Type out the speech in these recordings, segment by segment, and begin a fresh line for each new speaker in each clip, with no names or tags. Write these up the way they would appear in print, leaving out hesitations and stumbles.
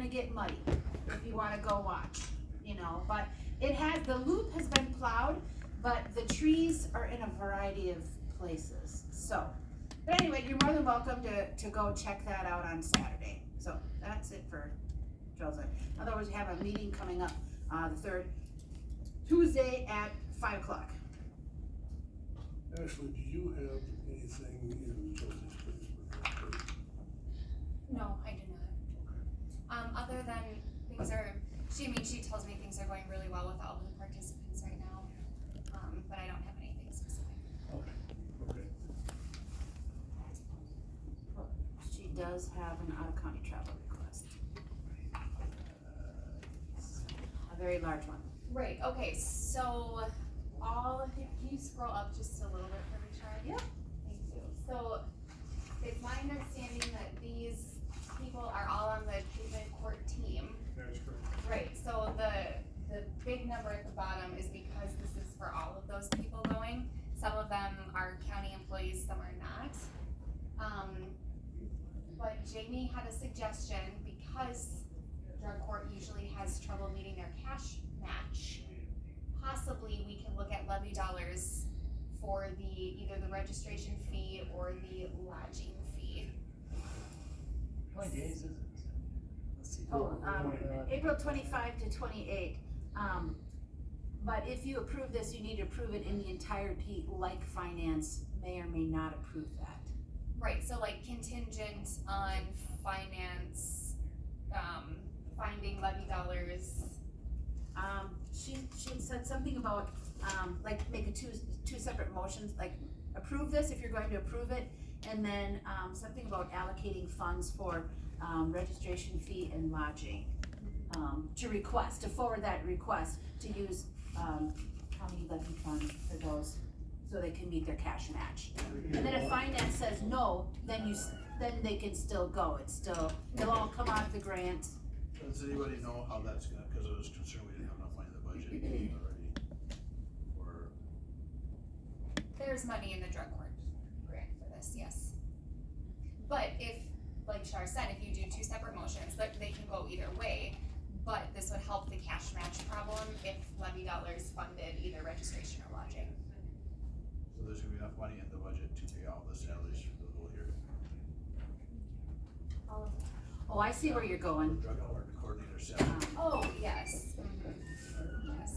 get muddy if you wanna go watch, you know, but the loop has been plowed, but the trees are in a variety of places, so. But anyway, you're more than welcome to go check that out on Saturday, so that's it for Joseph. Otherwise, we have a meeting coming up, the 3rd, Tuesday at 5 o'clock.
Ashley, do you have anything in Chelsea's place for that?
No, I do not. Other than things are, she tells me things are going really well with all of the participants right now. But I don't have anything specific.
Okay.
She does have an out-of-county travel request. A very large one.
Right, okay, so can you scroll up just a little bit for me, Chad?
Yep.
Thank you. So, it's my understanding that these people are all on the treatment court team.
That's correct.
Right, so the big number at the bottom is because this is for all of those people going. Some of them are county employees, some are not. But Jamie had a suggestion, because drug court usually has trouble meeting their cash match, possibly we can look at levy dollars for either the registration fee or the lodging fee.
How many days is it? Let's see.
April 25 to 28. But if you approve this, you need to approve it in the entirety, like finance may or may not approve that.
Right, so like contingent on finance, finding levy dollars.
She said something about, like make two separate motions, like approve this if you're going to approve it, and then, something about allocating funds for, registration fee and lodging. To forward that request to use, county levy funds for those, so they can meet their cash match. And then if finance says no, then they can still go, it'll all come out of the grant.
Does anybody know how that's gonna, cause I was concerned we didn't have enough money in the budget already, or?
There's money in the drug court grant for this, yes. But if, like Shar said, if you do two separate motions, they can go either way, but this would help the cash match problem if levy dollars funded either registration or lodging.
So there's gonna be enough money in the budget to pay all the salaries for the whole year?
Oh, I see where you're going.
Drug coordinator salary.
Oh, yes. Yes.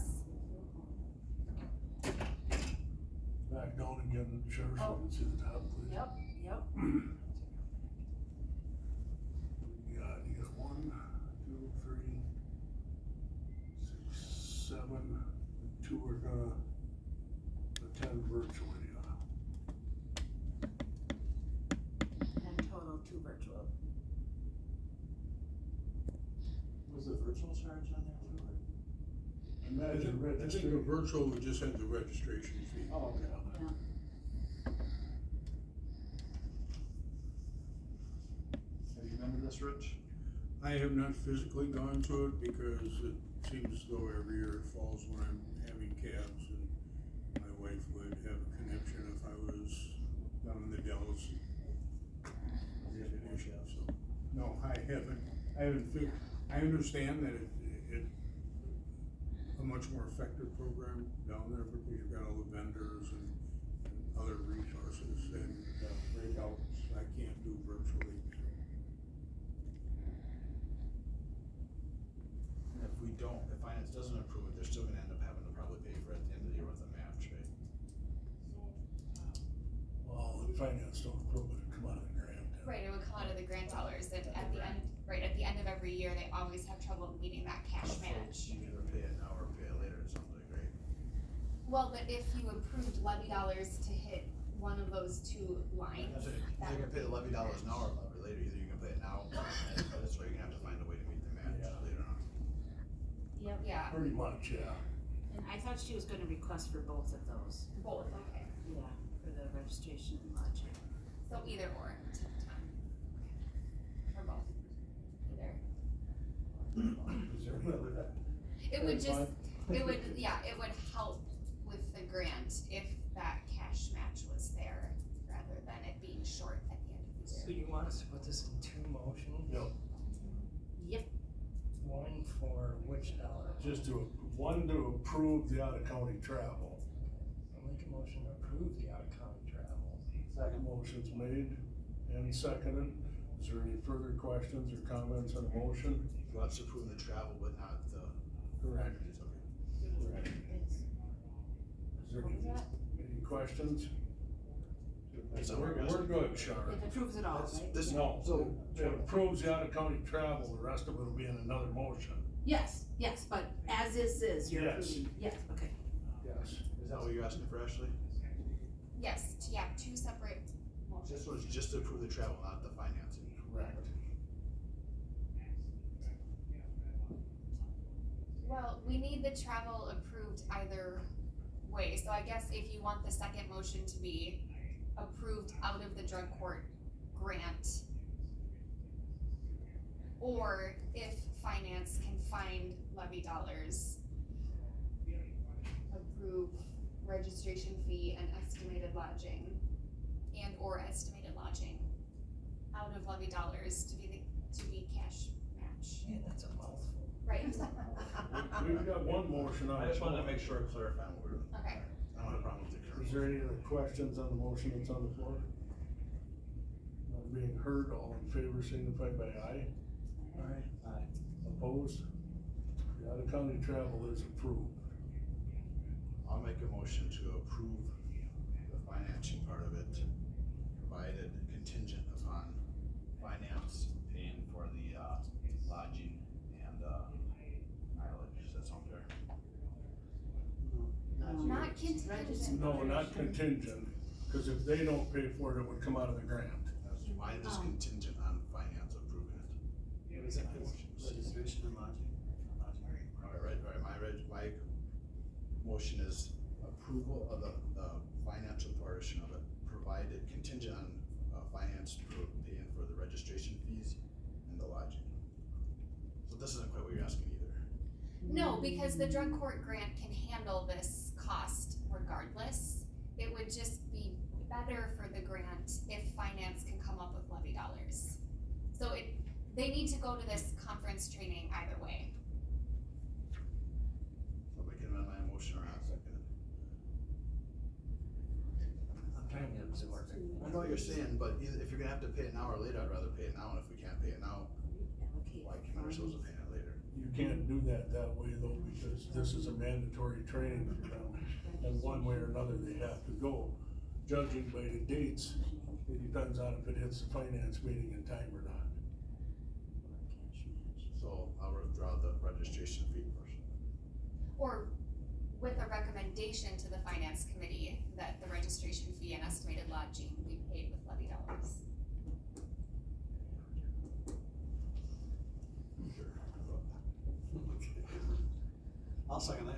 Back down again, Sheriff, so you can see the top, please.
Yep.
You got 1, 2, 3, 6, 7, 2 are gonna attend virtually.
And total 2 virtual.
Was the virtual charge on there too?
Imagine
I think
registration.
the virtual would just have the registration fee.
Oh, okay.
Yeah.
Have you been to this, Rich?
I have not physically gone to it because it seems as though every year it falls when I'm having calves, and my wife would have a connection if I was down in the Dells. So, no, I haven't I understand that it a much more effective program down there because you've got all the vendors and other resources and breakouts I can't do virtually.
And if finance doesn't approve it, they're still gonna end up having to probably pay for it at the end of the year with a match, right?
Well, if finance don't approve it, it'll come out of the grant.
Right, it would come out of the grant dollars, and at the end of every year, they always have trouble meeting that cash match.
You can either pay it now or pay it later or something, right?
Well, but if you approved levy dollars to hit one of those two lines,
That's it. You're gonna pay the levy dollars now or later, either you can pay it now, and that's why you're gonna have to find a way to meet the match
Yeah.
later on.
Yep.
yeah,
Pretty much, yeah.
And I thought she was gonna request for both of those.
both, okay,
Yeah, for the registration and lodging.
so either or, or both, either.
Is there any other?
It would just,
Fine.
it would help with the grant if that cash match was there, rather than it being short at the end of the
So
year.
you want us to put this in 2 motions?
Yep.
Yep.
for which dollar?
Just to approve the out-of-county travel.
I'll make a motion to approve the out-of-county travel.
Second motion's made and seconded. Is there any further questions or comments on the motion?
Let's approve the travel, but not the.
Correct.
Okay.
Correct. Is there any questions? We're good, Shar.
It approves it all, right?
This,
No,
so,
it approves the out-of-county travel, the rest of it will be in another motion.
Yes, but as is, you're
Yes.
approving, yes, okay.
Yes.
is that what you're asking for, Ashley?
Yes, yeah, two separate motions.
This was just to approve the travel, not the financing.
Correct.
Well, we need the travel approved either way, so I guess if you want the second motion to be approved out of the drug court grant, or if finance can find levy dollars, approve registration fee and estimated lodging, and or estimated lodging out of levy dollars to be cash match.
Man, that's a mouthful.
Right,
We've got one motion on
I
the
just wanted to
floor.
make sure I clarify what we're doing.
okay.
I don't have a problem with the current.
Is there any other questions on the motion that's on the floor? Not being heard, all in favor signify by aye.
Aye.
Opposed? The out-of-county travel is approved.
I'll make a motion to approve the financing part of it, provided contingent upon finance paying for the, lodging and, mileage. Does that sound fair?
Not contingent.
No, not contingent, cause if they don't pay for it, it would come out of the grant.
Mine is contingent on finance approving it.
What is it, registration and lodging?
My motion is approval of the financial portion of it, provided contingent on, finance paying for the registration fees and the lodging. So this isn't quite what you're asking either.
No, because the drug court grant can handle this cost regardless. It would just be better for the grant if finance can come up with levy dollars. So they need to go to this conference training either way.
So we can amend my motion or not second it.
I'm trying to absorb it.
I know what you're saying, but if you're gonna have to pay it now or later, I'd rather pay it now, and if we can't pay it now, why commit ourselves to paying it later?
You can't do that way though, because this is a mandatory training for them, and one way or another they have to go. Judging by the dates, it depends on if it hits the finance meeting in time or not.
So I'll withdraw the registration fee portion.
Or with a recommendation to the finance committee that the registration fee and estimated lodging be paid with levy dollars.
Sure.
I'll second that.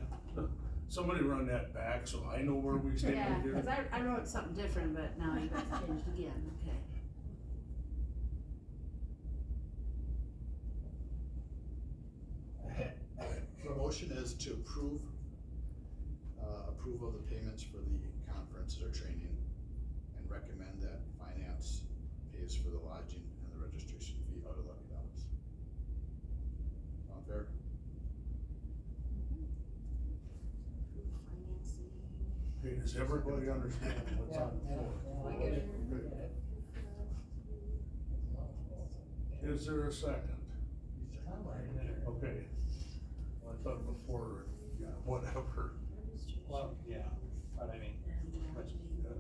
Somebody run that back so I know where we
Yeah,
stand here.
cause I wrote something different, but now you guys changed again, okay.
The motion is to approve, approval of the payments for the conferences or training, and recommend that finance pays for the lodging and the registration fee out of levy dollars. Sound fair?
Financing.
Okay, does everybody understand what's on the floor?
I get it.
Okay. Is there a second? Okay. Well, I thought before, yeah, whatever.
Well, yeah, but I mean, much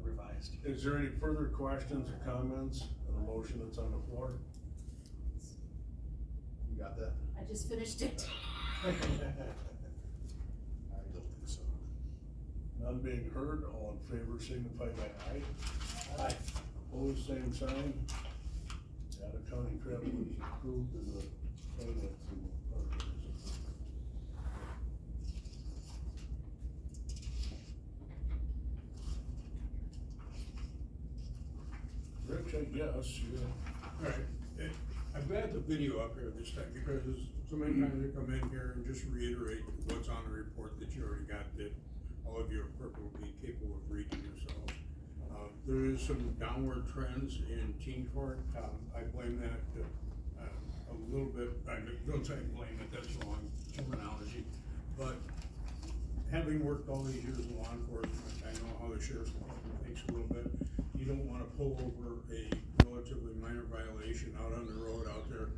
revised.
Is there any further questions or comments on the motion that's on the floor?
You got that?
I just finished it.
I don't think so.
None being heard, all in favor signify by aye.
Aye.
Opposed, same sign. The out-of-county travel is approved and the financing part is approved. Rich, I guess, yeah.
Alright, I'm glad the video up here this time, because so many times I come in here and just reiterate what's on the report that you already got, that all of you are perfectly capable of reading yourself. There is some downward trends in teen court. I blame that, a little bit, don't say blame it, that's wrong. terminology, but having worked all these years in law enforcement, I know how the sheriff's department thinks a little bit. You don't wanna pull over a relatively minor violation out on the road out there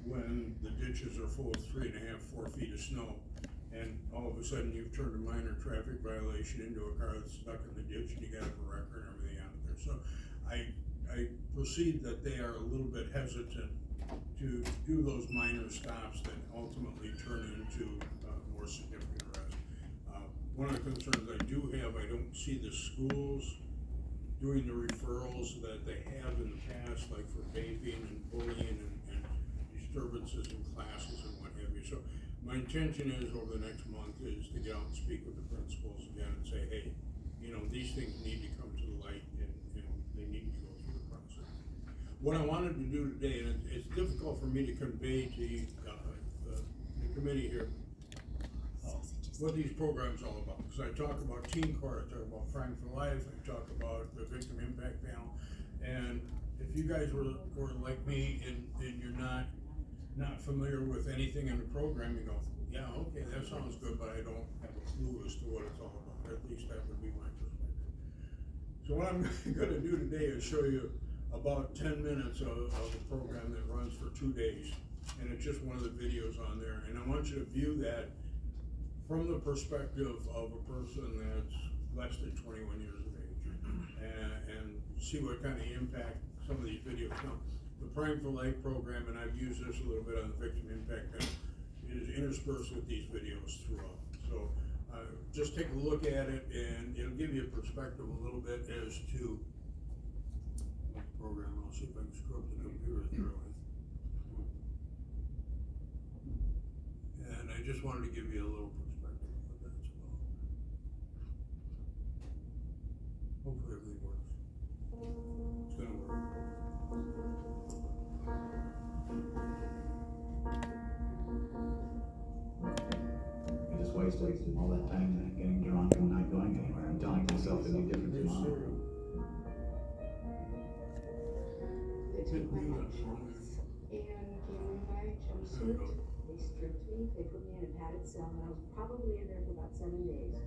when the ditches are full of 3.5, 4 feet of snow. And all of a sudden you've turned a minor traffic violation into a car that's stuck in the ditch and you got a record and everything out there. So I perceive that they are a little bit hesitant to do those minor stops that ultimately turn into more significant arrests. One of the concerns I do have, I don't see the schools doing the referrals that they have in the past, like for vaping and bullying and disturbances in classes and what have you. So my intention is over the next month is to get out and speak with the principals again and say, hey, you know, these things need to come to the light and they need to go through the process. What I wanted to do today, and it's difficult for me to convey to you, the committee here, what these programs all about. Because I talk about teen court, I talk about Crime for Life, I talk about the Victim Impact Panel, and if you guys were like me and you're not familiar with anything in the program, you go, yeah, okay, that sounds good, but I don't have a clue as to what it's all about. At least that would be my perspective. So what I'm gonna do today is show you about 10 minutes of a program that runs for 2 days. And it's just one of the videos on there. And I want you to view that from the perspective of a person that's less than 21 years of age, and see what kind of impact some of these videos. Now, the Prime for Life program, and I've used this a little bit on the Victim Impact Panel, is interspersed with these videos throughout. So just take a look at it, and it'll give you a perspective a little bit as to the program. I'll see if I can screw up the computer thoroughly. And I just wanted to give you a little perspective of what that's about. Hopefully everything works. It's gonna work.
I just wasted all that time getting drunk and not going anywhere and telling myself it'd be different tomorrow.
They took my headshots and gave me my jumpsuit. They stripped me, they put me in a padded cell, and I was probably in there for about 7 days.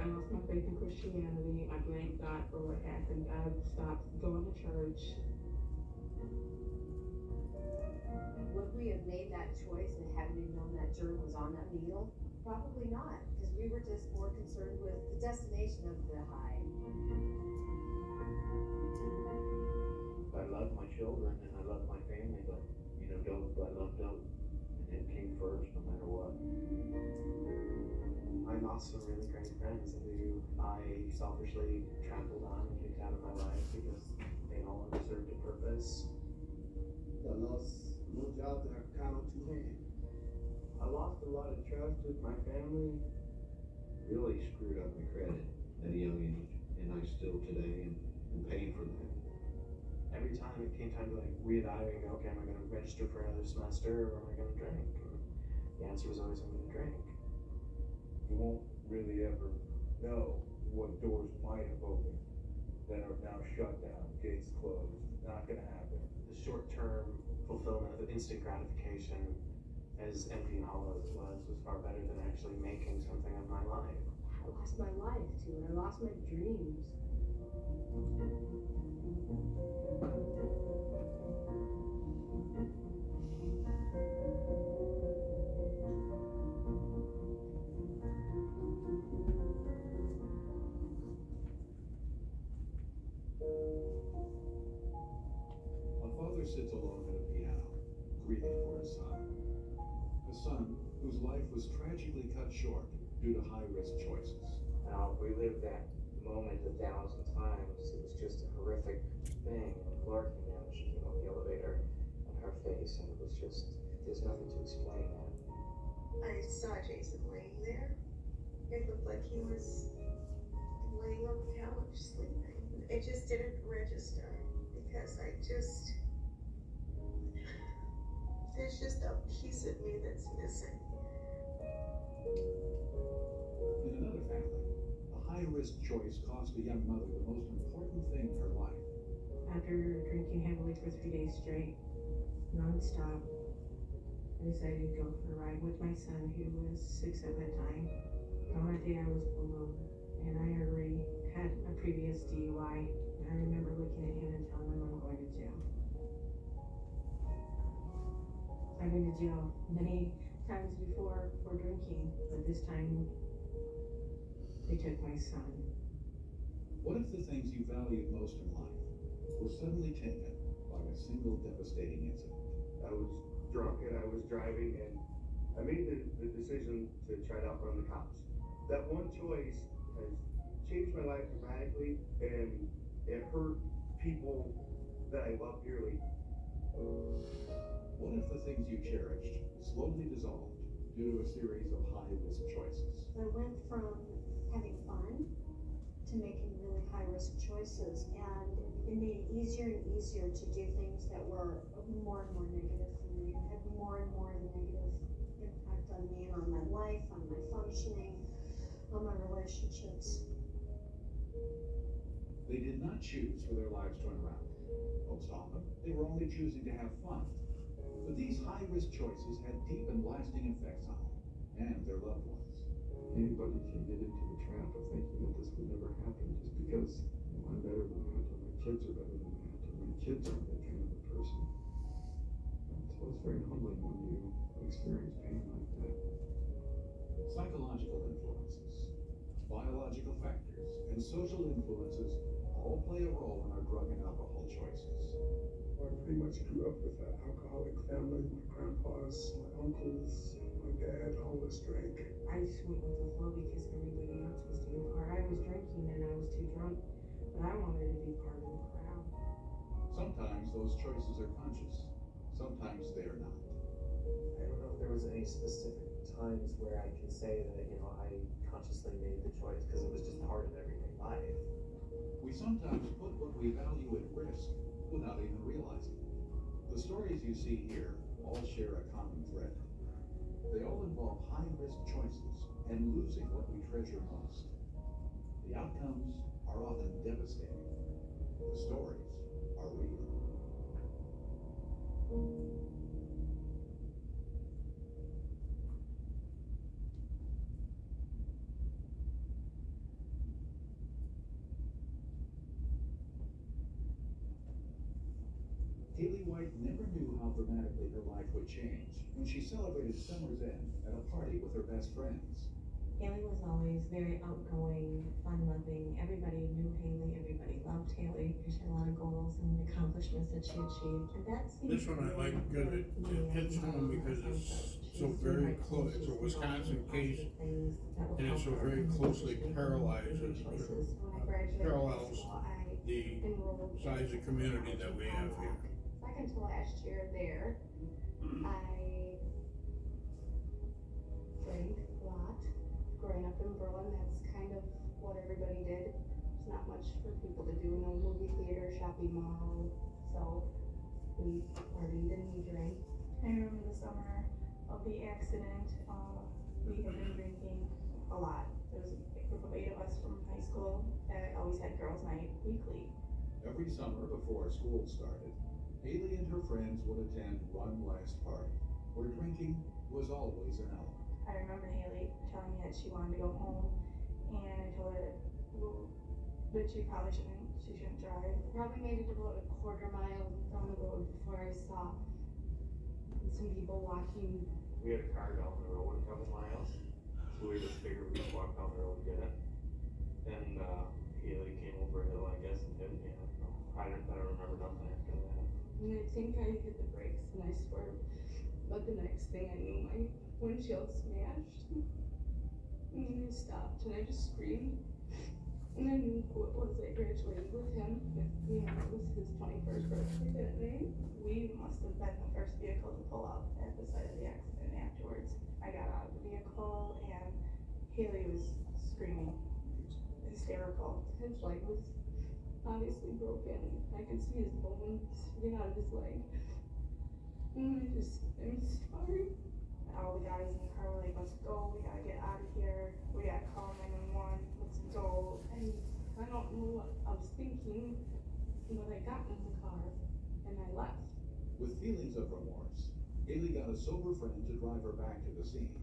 I lost my faith in Christianity. I blamed God for what happened. I stopped going to church.
Would we have made that choice and had we known that Jordan was on that wheel? Probably not, because we were just more concerned with the destination of the high.
I love my children and I love my family, but you know, I love dope, and it came first no matter what.
I lost some really great friends who I selfishly trampled on and kicked out of my life because they no longer served a purpose.
I lost no job that I could count on 2 hands.
I lost a lot of trust with my family, really screwed up my credit at a young age, and I still today am paying for that.
Every time it came time to like reevaluate and go, okay, am I gonna register for another semester or am I gonna drink? And the answer was always, I'm gonna drink.
You won't really ever know what doors might have opened that are now shut down, gates closed. Not gonna happen.
The short-term fulfillment of instant gratification, as empty and hollow as it was far better than actually making something of my life.
I lost my life too, and I lost my dreams.
A father sits alone at a piano, grieving for his son. A son whose life was tragically cut short due to high-risk choices.
Now, we lived that moment 1,000 times. It was just a horrific thing. And Laura came down and she came up the elevator on her face, and it was just, there's nothing to explain that.
I saw Jason laying there. It looked like he was laying on the couch sleeping. It just didn't register because there's just a piece of me that's missing.
In another family, a high-risk choice cost a young mother the most important thing in her life.
After drinking heavily for 3 days straight, non-stop, decided to go for a ride with my son, who was 6 at the time. On that day I was pulled over, and I already had a previous DUI. I remember looking at him and telling him I'm going to jail. I've been to jail many times before for drinking, but this time they took my son.
What if the things you valued most in life were suddenly taken by a single devastating incident?
I was drunk and I was driving and I made the decision to try to outrun the cops. That one choice has changed my life dramatically and it hurt people that I love dearly.
What if the things you cherished slowly dissolved due to a series of high-risk choices?
I went from having fun to making really high-risk choices, and it made it easier and easier to do things that were more and more negative for me, and had more and more negative impact on me and on my life, on my functioning, on my relationships.
They did not choose for their lives to unravel. Most often, they were only choosing to have fun. But these high-risk choices had deep and lasting effects on them and their loved ones.
Anybody can get into the trap of thinking that this would never happen just because I'm better than that, or my kids are better than that, or my kids aren't that kind of a person. So it's very humbling when you experience pain like that.
Psychological influences, biological factors, and social influences all play a role in our drug and alcohol choices.
I pretty much grew up with that alcoholic family. My grandpas, my uncles, my dad, all this drank.
I just went with the flow because everybody else was doing it, or I was drinking and I was too drunk, but I wanted to be part of the crowd.
Sometimes those choices are conscious, sometimes they are not.
I don't know if there was any specific times where I can say that, you know, I consciously made the choice because it was just part of everyday life.
We sometimes put what we value at risk without even realizing it. The stories you see here all share a common thread. They all involve high-risk choices and losing what we treasure most. The outcomes are often devastating. The stories are real. Haley White never knew how dramatically her life would change when she celebrated summer's end at a party with her best friends.
Haley was always very outgoing, fun-loving. Everybody knew Haley. Everybody loved Haley. She had a lot of goals and accomplishments that she achieved. And that seemed
This one I like because it hits home because it's so very close. It's a Wisconsin case, and it's so very closely parallels the size of community that we have here.
Second to last year there, I drank a lot. Growing up in Berlin, that's kind of what everybody did. There's not much for people to do, no movie theater, shopping mall, so we partied and we drank.
I remember the summer of the accident, we had been drinking a lot. There was a group of 8 of us from high school that always had girls' night weekly.
Every summer before school started, Haley and her friends would attend one last party, where drinking was always an element.
I remember Haley telling me that she wanted to go home, and I told her that she shouldn't drive.
Probably made it about a quarter mile down the road before I saw some people walking.
We had a car down the road a couple miles, so we just figured we'd walk down the road and get it. And Haley came over a hill, I guess, and hit me. I don't remember nothing after that.
And I think I hit the brakes and I swerved, but the next thing I knew, my windshield smashed. And I stopped and I just screamed. And I knew who it was. I graduated with him. You know, it was his 21st birthday that night. We must have been the first vehicle to pull up at the site of the accident afterwards. I got out of the vehicle and Haley was screaming, hysterical. His leg was obviously broken. I could see his bones sticking out of his leg. And I'm sorry.
All the guys in the car were like, let's go, we gotta get out of here, we gotta call 911, let's go.
And I don't know what I was thinking, but I got in the car and I left.
With feelings of remorse, Haley got a sober friend to drive her back to the scene,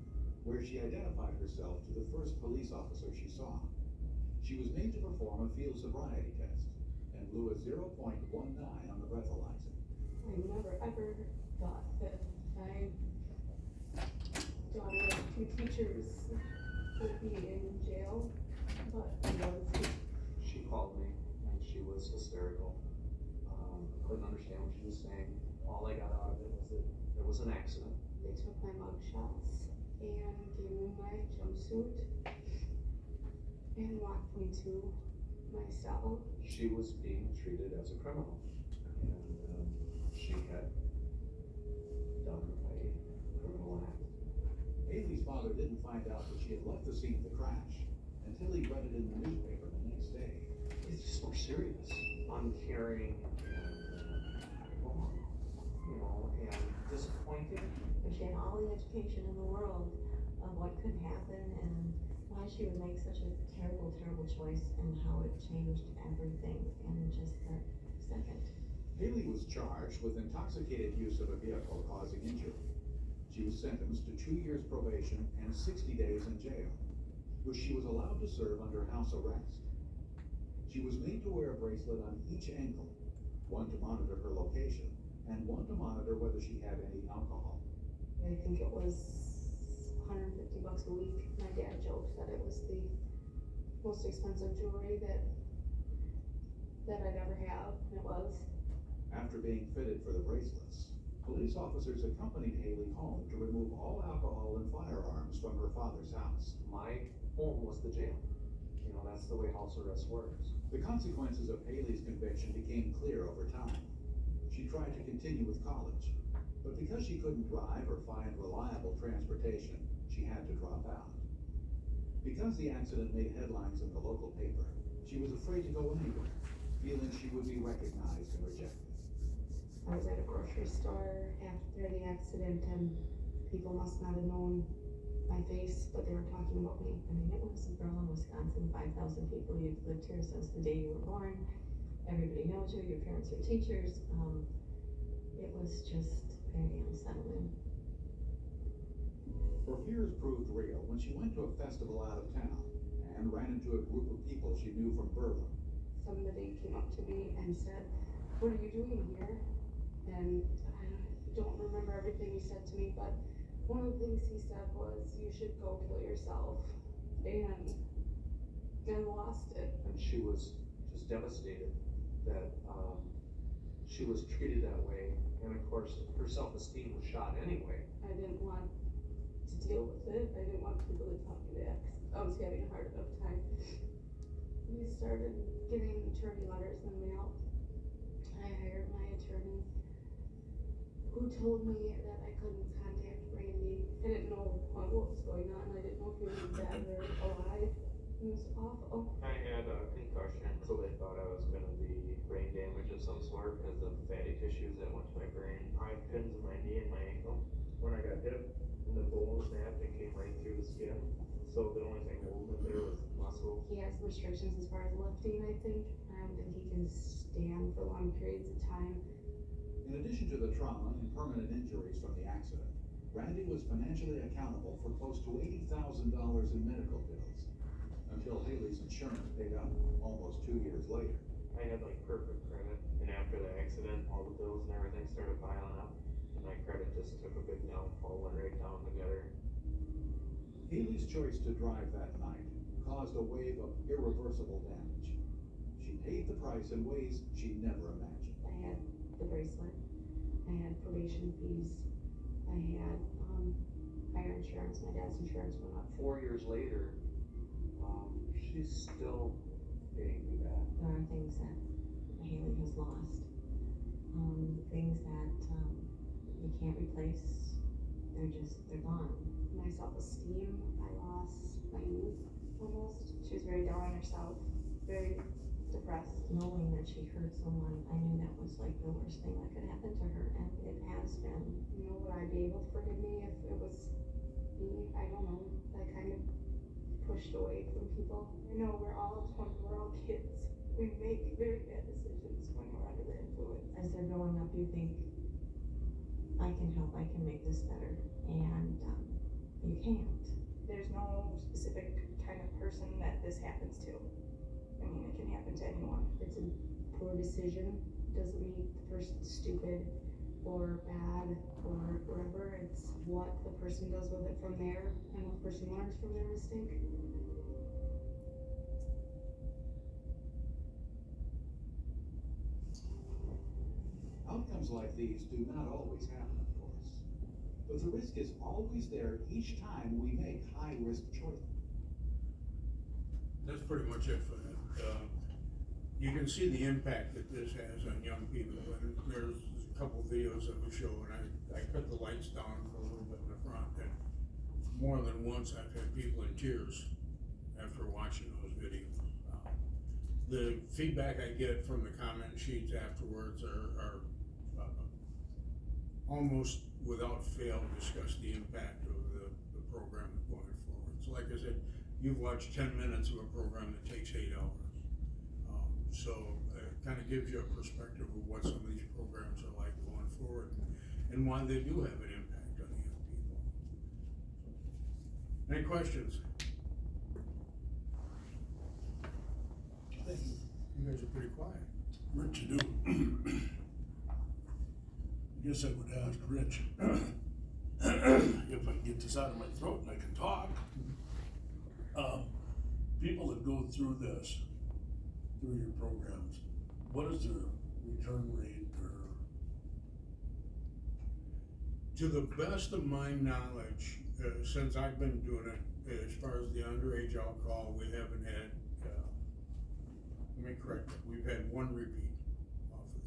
where she identified herself to the first police officer she saw. She was made to perform a field sobriety test and blew a 0.19 on the breathalyzer.
I never ever thought that my daughter of two teachers would be in jail, but it was.
She called me and she was hysterical. Couldn't understand what she was saying. All I got out of it was that there was an accident.
They took my mug shots and gave me my jumpsuit and walked me to my cell.
She was being treated as a criminal, and she had done a criminal act.
Haley's father didn't find out that she had left the scene of the crash until he read it in the newspaper the next day.
It's just more serious, uncaring, and wrong, you know, and disappointing.
But she had all the education in the world of what could happen and why she would make such a terrible, terrible choice and how it changed everything in just that second.
Haley was charged with intoxicated use of a vehicle causing injury. She was sentenced to 2 years probation and 60 days in jail, which she was allowed to serve under house arrest. She was made to wear a bracelet on each ankle, one to monitor her location and one to monitor whether she had any alcohol.
I think it was $150 a week. My dad joked that it was the most expensive jewelry that I'd ever have, and it was.
After being fitted for the bracelets, police officers accompanied Haley home to remove all alcohol and firearms from her father's house.
My home was the jail. You know, that's the way house arrest works.
The consequences of Haley's conviction became clear over time. She tried to continue with college, but because she couldn't drive or find reliable transportation, she had to drop out. Because the accident made headlines in the local paper, she was afraid to go anywhere, feeling she would be recognized and rejected.
I was at a grocery store after the accident and people must not have known my face, but they were talking about me. I mean, it was a girl in Wisconsin, 5,000 people. You've lived here since the day you were born. Everybody knows you, your parents are teachers. It was just very unsettling.
Her fears proved real when she went to a festival out of town and ran into a group of people she knew from Berlin.
Somebody came up to me and said, "What are you doing here?" And I don't remember everything he said to me, but one of the things he said was, "You should go kill yourself." And I lost it.
And she was just devastated that she was treated that way. And of course, her self-esteem was shot anyway.
I didn't want to deal with it. I didn't want people to tell me that. I was having a hard enough time. We started getting attorney letters in the mail. I hired my attorney, who told me that I couldn't contact Randy. I didn't know what was going on. I didn't know if he was dead or alive. It was awful.
I had a concussion, so they thought I was gonna be brain damage of some sort because of fatty tissues that went to my brain. I had pins in my knee and my ankle. When I got hit, and the bone snapped and came right through the skin. So the only thing holding it there was muscle.
He has restrictions as far as lifting, I think. I don't think he can stand for long periods of time.
In addition to the trauma and permanent injuries from the accident, Randy was financially accountable for close to $80,000 in medical bills, until Haley's insurance paid up almost 2 years later.
I had like perfect credit, and after the accident, all the bills and everything started piling up, and my credit just took a big downfall, went right down the gutter.
Haley's choice to drive that night caused a wave of irreversible damage. She paid the price in ways she never imagined.
I had the bracelet. I had probation fees. I had higher insurance. My dad's insurance went up.
4 years later, she's still paying me back.
There are things that Haley has lost, things that you can't replace. They're gone.
My self-esteem, I lost my youth almost. She was very down on herself, very depressed.
Knowing that she hurt someone, I knew that was like the worst thing that could happen to her, and it has been.
You know, would I be able to forgive me if it was me? I don't know. I kind of pushed away from people. I know we're all kids. We make very bad decisions when we're under the influence.
As they're growing up, you think,
I can help, I can make this better, and, you can't.
There's no specific kind of person that this happens to. I mean, it can happen to anyone.
It's a poor decision, doesn't mean the person's stupid or bad or whatever, it's what the person does with it from there, and the person learns from their mistake.
Outcomes like these do not always happen, of course. But the risk is always there each time we make high-risk choices.
That's pretty much it for that. You can see the impact that this has on young people, and there's a couple videos that we show, and I cut the lights down for a little bit in the front, and more than once I've had people in tears after watching those videos. The feedback I get from the comment sheets afterwards are almost without fail discuss the impact of the program going forward. So like I said, you've watched 10 minutes of a program that takes 8 hours. So it kind of gives you a perspective of what some of these programs are like going forward and why they do have an impact on the young people. Any questions? You guys are pretty quiet.
Rich, you do. I guess I would ask Rich, if I can get this out of my throat and I can talk. People that go through this, through your programs, what is the return rate or?
To the best of my knowledge, since I've been doing it, as far as the underage alcohol, we haven't had, let me correct it, we've had one repeat off of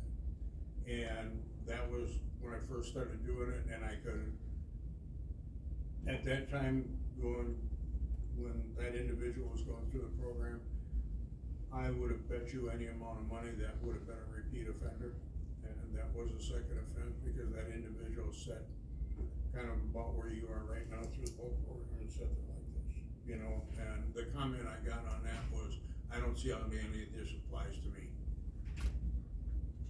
that. And that was when I first started doing it, and I could, at that time, when that individual was going through the program, I would have bet you any amount of money that would have been a repeat offender. And that was a second offense because that individual set kind of about where you are right now through the whole program and said it like this, you know, and the comment I got on that was, I don't see how any of this applies to me.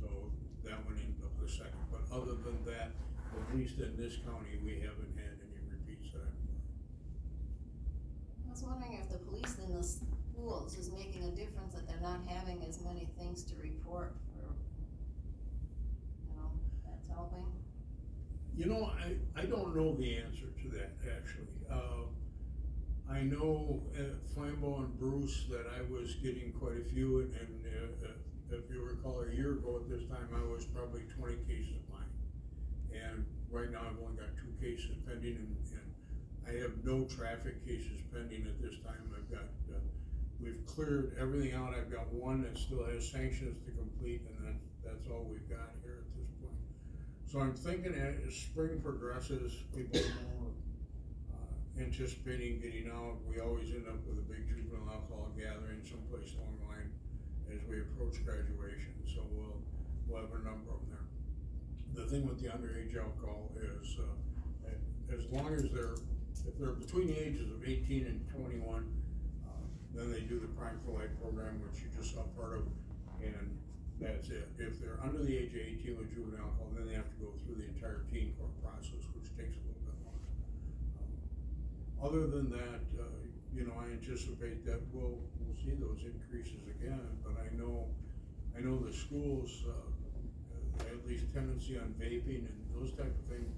So that went into the second, but other than that, at least in this county, we haven't had any repeats that I'm aware of.
I was wondering if the police in the schools is making a difference, that they're not having as many things to report, or, you know, that's helping.
You know, I don't know the answer to that, actually. I know at Flambeau and Bruce that I was getting quite a few, and if you recall, a year ago at this time, I was probably 20 cases behind. And right now I've only got 2 cases pending, and I have no traffic cases pending at this time. I've got, we've cleared everything out. I've got one that still has sanctions to complete, and that's all we've got here at this point. So I'm thinking as spring progresses, people are more anticipating getting out. We always end up with a big juvenile alcohol gathering someplace along the line as we approach graduation. So we'll have a number of them there. The thing with the underage alcohol is, as long as if they're between the ages of 18 and 21, then they do the Crime for Life program, which you just saw part of, and that's it. If they're under the age of 18 with juvenile alcohol, then they have to go through the entire teen court process, which takes a little bit longer. Other than that, you know, I anticipate that we'll see those increases again, but I know the schools, at least tendency on vaping and those type of things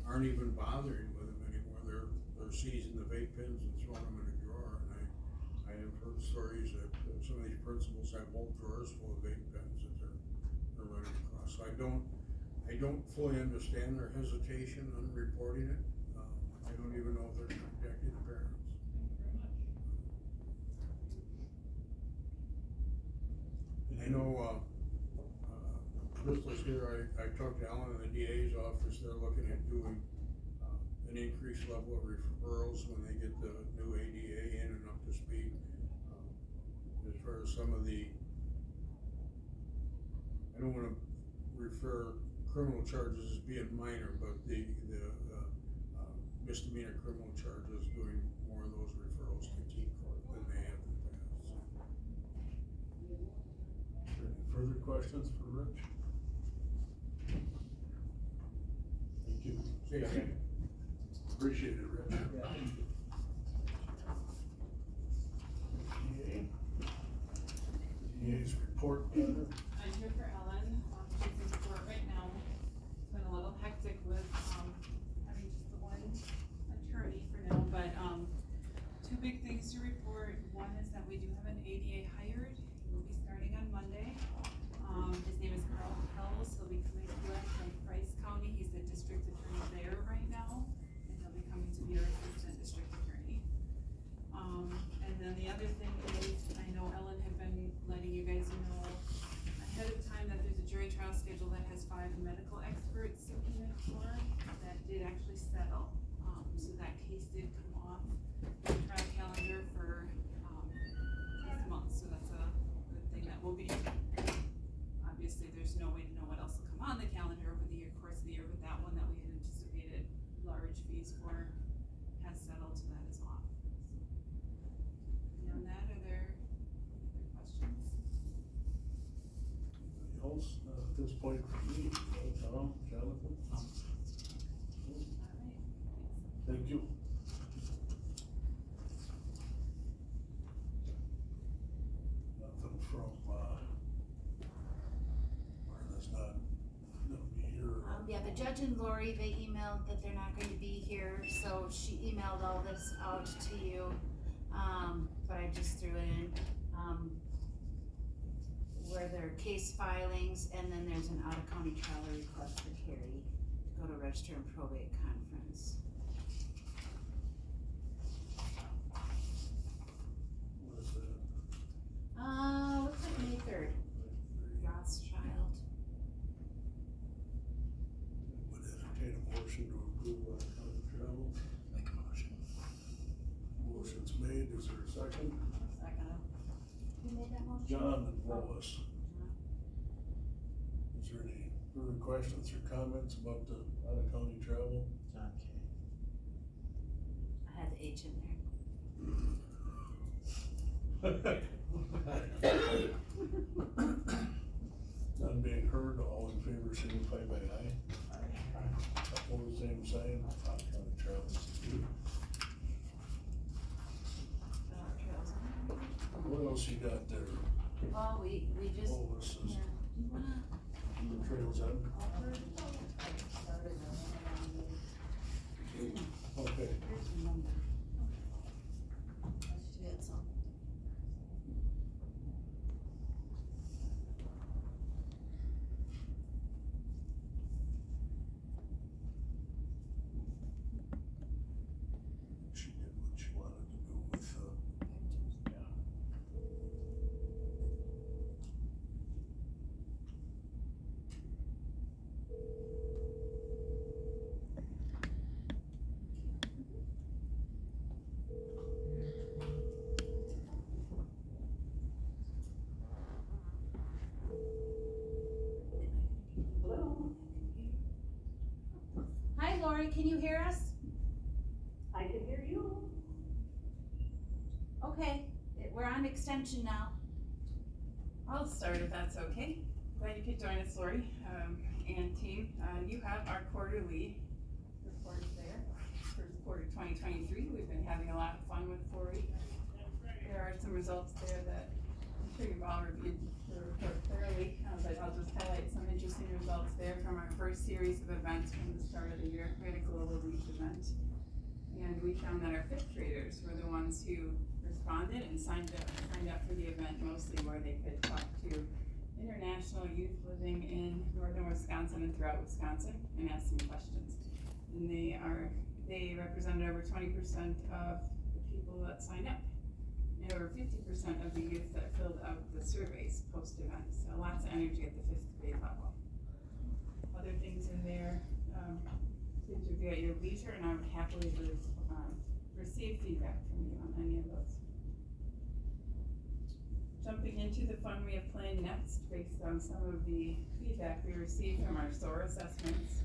aren't even bothering with them anymore. They're seizing the vape pens and throwing them in a drawer, and I have heard stories that some of these principals have whole drawers full of vape pens that they're running across. So I don't fully understand their hesitation on reporting it. I don't even know if they're contacting the parents. I know, Crystal's here, I talked to Alan in the DA's office. They're looking at doing an increased level of referrals when they get the new ADA in and up to speed. As far as some of the, I don't wanna refer criminal charges as being minor, but the misdemeanor criminal charges, doing more of those referrals to teen court than they have in the past.
Any further questions for Rich? Yeah. Appreciate it, Rich. DA's report.
I'm here for Ellen, she's in court right now. It's been a little hectic with, having just the one attorney for now, but, two big things to report. One is that we do have an ADA hired, he will be starting on Monday. His name is Carl Hells, he'll be coming to us from Price County, he's the district attorney there right now, and he'll be coming to be our assistant district attorney. And then the other thing is, I know Ellen had been letting you guys know ahead of time that there's a jury trial schedule that has 5 medical experts sitting in for, that did actually settle. So that case did come off the trial calendar for, this month, so that's a good thing. That will be, obviously, there's no way to know what else will come on the calendar over the course of the year, but that one that we had anticipated large fees for has settled, so that is off. Beyond that, are there other questions?
Anybody else, at this point for me? Tom, Jonathan? Thank you. Nothing from, where there's not gonna be here.
Yeah, the judge and Lori, they emailed that they're not going to be here, so she emailed all this out to you. But I just threw it in, where there are case filings, and then there's an out-of-county trial request for Carrie to go to register and probate conference.
What is that?
Looks like May 3rd. Rothschild.
Would entertain a motion to approve out-of-county travel.
Make a motion.
Motion's made, is there a second?
Second.
Who made that motion?
John and Lois. Is there any further questions or comments about the out-of-county travel?
John K.
I had the H in there.
None being heard, all in favor signify by aye. Opposed, same sign, out-of-county travel is approved. What else you got there?
Well, we just,
Oh, this is
yeah. Do you wanna?
the trails end? Okay.
She had some.
She did what she wanted to do with,
Hi, Lori, can you hear us?
I can hear you.
Okay, we're on extension now.
I'll start if that's okay. Glad you could join us, Lori, and team. You have our quarterly report there for quarter 2023. We've been having a lot of fun with 4-H. There are some results there that I'm sure you've all reviewed the report thoroughly, but I'll just highlight some interesting results there from our first series of events from the start of the year. We had a global reach event, and we found that our 5th graders were the ones who responded and signed up for the event, mostly where they could talk to international youth living in northern Wisconsin and throughout Wisconsin and ask some questions. And they represented over 20% of the people that signed up, and over 50% of the youth that filled out the surveys post-event. So lots of energy at the 5th grade level. Other things in there, please review at your leisure, and I would happily receive feedback from you on any of those. Jumping into the fun we have planned next, based on some of the feedback we received from our SOAR assessments.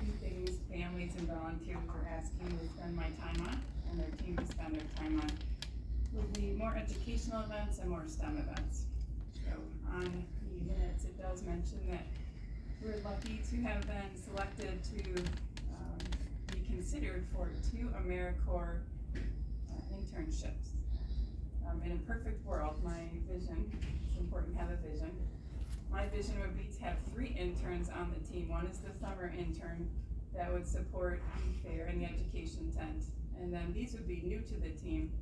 Two things families and volunteers were asking me to spend my time on, and their team to spend their time on, would be more educational events and more STEM events. So on the minutes, it does mention that we're lucky to have been selected to considered for 2 AmeriCorps internships. In a perfect world, my vision, it's important to have a vision. My vision would be to have 3 interns on the team. One is the summer intern that would support the fair and the education tent. And then these would be new to the team.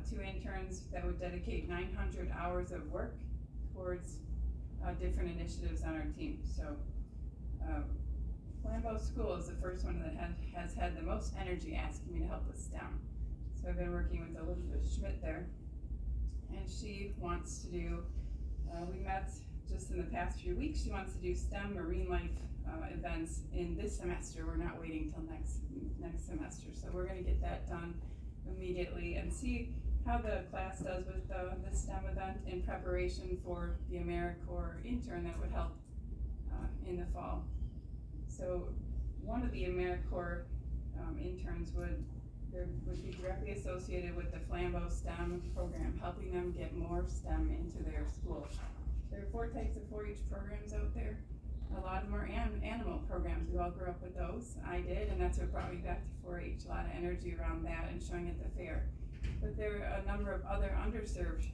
2 interns that would dedicate 900 hours of work towards different initiatives on our team. So Flambeau School is the first one that has had the most energy asking me to help with STEM. So I've been working with Elizabeth Schmidt there, and she wants to do, we met just in the past few weeks, she wants to do STEM marine life events in this semester. We're not waiting till next semester. So we're gonna get that done immediately and see how the class does with the STEM event in preparation for the AmeriCorps intern that would help in the fall. So one of the AmeriCorps interns would be directly associated with the Flambeau STEM program, helping them get more STEM into their school. There are 4 types of 4-H programs out there. A lot of them are animal programs. We all grew up with those. I did, and that's what brought me back to 4-H. A lot of energy around that and showing at the fair. But there are a number of other underserved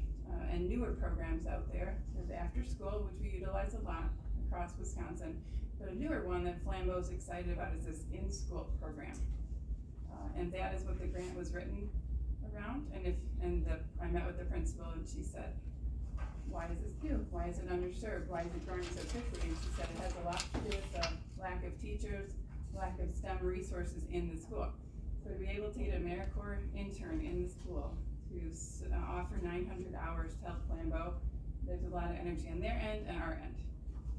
and newer programs out there. There's after school, which we utilize a lot across Wisconsin. But a newer one that Flambeau is excited about is this in-school program. And that is what the grant was written around. I met with the principal and she said, why is this new? Why is it underserved? Why is it growing so quickly? And she said it has a lot to do with the lack of teachers, lack of STEM resources in the school. So to be able to get an AmeriCorps intern in the school to offer 900 hours to help Flambeau, there's a lot of energy on their end and our end.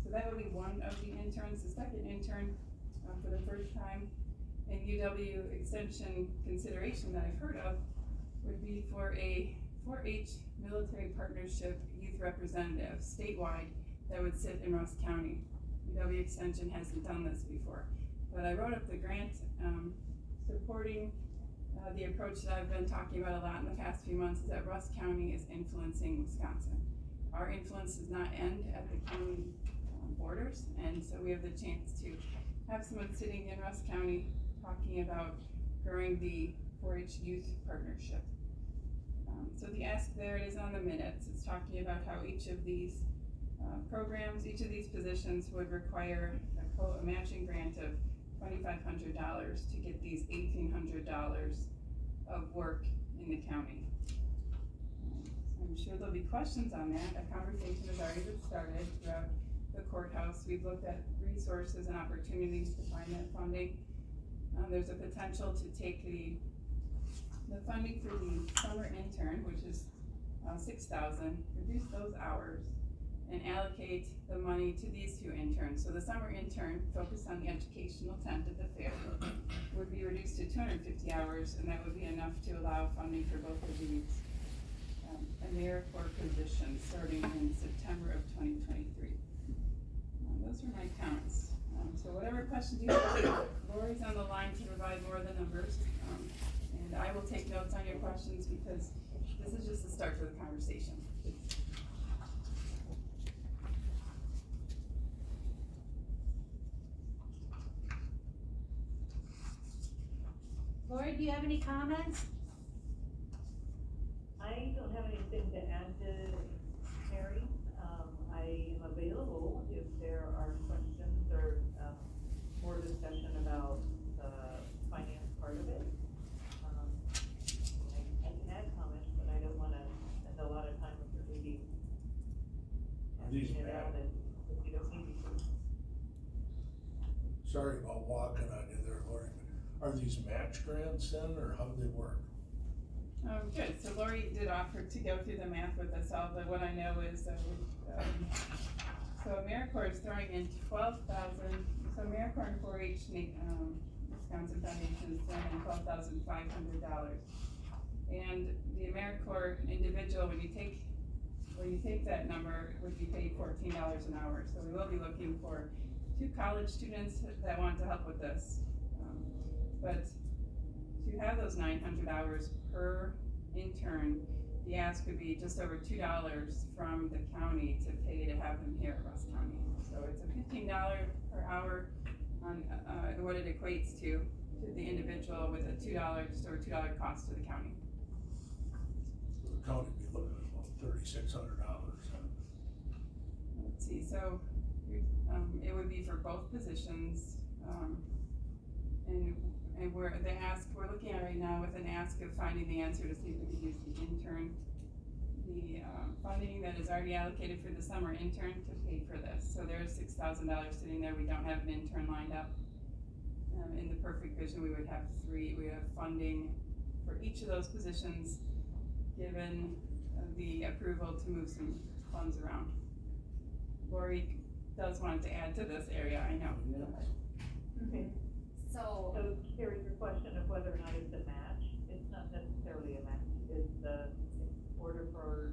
So that would be one of the interns. The second intern, for the first time in UW Extension consideration that I've heard of, would be for a 4-H military partnership youth representative statewide that would sit in Rusk County. UW Extension hasn't done this before. But I wrote up the grant supporting the approach that I've been talking about a lot in the past few months, is that Rusk County is influencing Wisconsin. Our influence does not end at the county borders, and so we have the chance to have someone sitting in Rusk County talking about growing the 4-H youth partnership. So the ask there, it is on the minutes. It's talking about how each of these programs, each of these positions would require a matching grant of $2,500 to get these $1,800 of work in the county. So I'm sure there'll be questions on that. A conversation has already been started throughout the courthouse. We've looked at resources and opportunities to find that funding. There's a potential to take the funding for the summer intern, which is $6,000, reduce those hours, and allocate the money to these 2 interns. So the summer intern, focused on the educational tent at the fair, would be reduced to 250 hours, and that would be enough to allow funding for both of these AmeriCorps positions starting in September of 2023. Those are my counts. So whatever questions you have, Lori's on the line to provide more of the numbers. And I will take notes on your questions because this is just the start of the conversation.
Lori, do you have any comments?
I don't have anything to add to Mary. I am available if there are questions or more discussion about the finance part of it. I can add comments, but I don't wanna spend a lot of time with your meeting.
These
it out and if you don't need to.
Sorry about walking on you there, Lori, but are these match grants then, or how do they work?
Good. So Lori did offer to go through the math with us all, but what I know is so AmeriCorps is throwing in $12,000. So AmeriCorps and 4-H Wisconsin Foundation is throwing in $12,500. And the AmeriCorps individual, when you take that number, would be paid $14 an hour. So we will be looking for 2 college students that want to help with this. But to have those 900 hours per intern, the ask would be just over $2 from the county to pay to have them here at Rusk County. So it's a $15 per hour on what it equates to to the individual with a $2, just over $2 cost to the county.
So the county would be looking at about $3,600.
Let's see, so, it would be for both positions, and we're looking at right now with an ask of finding the answer to see if we could use the intern, the funding that is already allocated for the summer intern to pay for this. So there's $6,000 sitting there. We don't have an intern lined up. In the perfect vision, we would have funding for each of those positions, given the approval to move some funds around. Lori does want to add to this area, I know.
Okay.
So,
Carrie, your question of whether or not it's a match, it's not necessarily a match. It's in order for,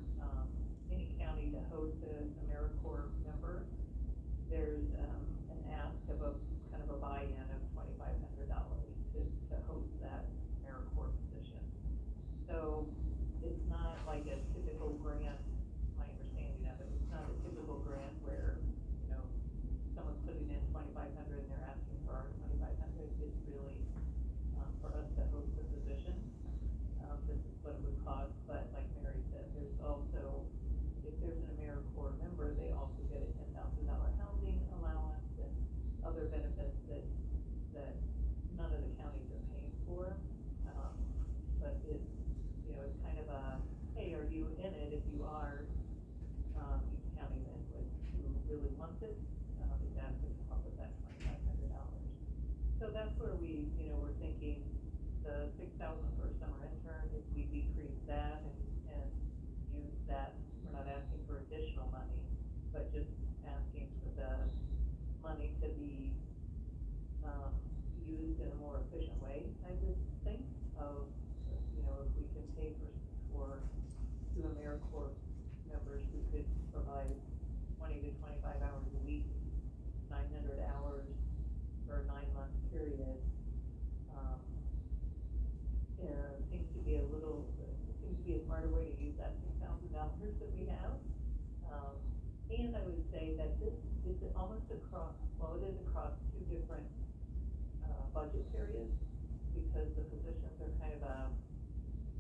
any county to host an AmeriCorps member, there's, an ask of a, kind of a buy-in of $2,500 to host that AmeriCorps position. So, it's not like a typical grant, my understanding of it, it's not a typical grant where, you know, someone's putting in $2,500 and they're asking for our $2,500. It's really, for us to host the position. This is what it would cost, but like Mary said, there's also, if there's an AmeriCorps member, they also get a $10,000 housing allowance and other benefits that none of the counties are paying for. But it's, you know, it's kind of a, hey, are you in it? If you are, each county then who really wants it, is asked to come up with that $2,500. So that's where we, you know, we're thinking the $6,000 for a summer intern, if we decrease that and use that, we're not asking for additional money, but just asking for the money to be, used in a more efficient way, I would think, of, you know, if we can pay for 2 AmeriCorps members who could provide 20 to 25 hours a week, 900 hours for a 9-month period, seems to be a smarter way to use that $6,000 that we have. And I would say that this is almost across, well, it is across 2 different budget periods, because the positions are kind of a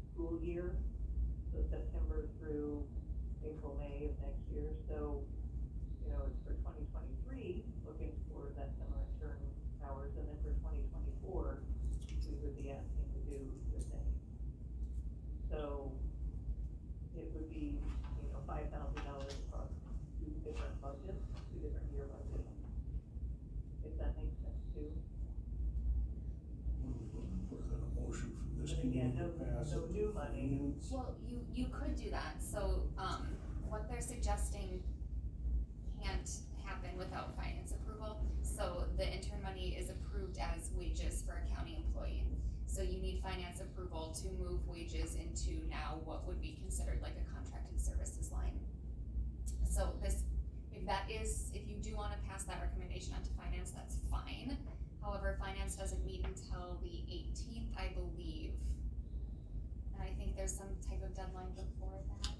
school year, so September through April, May of next year. So, you know, it's for 2023, looking for that summer intern hours, and then for 2024, we would be asking to do the same. So, it would be, you know, $5,000 across 2 different budgets, 2 different year budgets. If that makes sense too.
For a motion from this
And again,
committee to pass
no
it.
new money.
well, you could do that, so, what they're suggesting can't happen without finance approval. So the intern money is approved as wages for a county employee. So you need finance approval to move wages into now what would be considered like a contracted services line. So if you do wanna pass that recommendation on to finance, that's fine. However, finance doesn't meet until the 18th, I believe. And I think there's some type of deadline before that.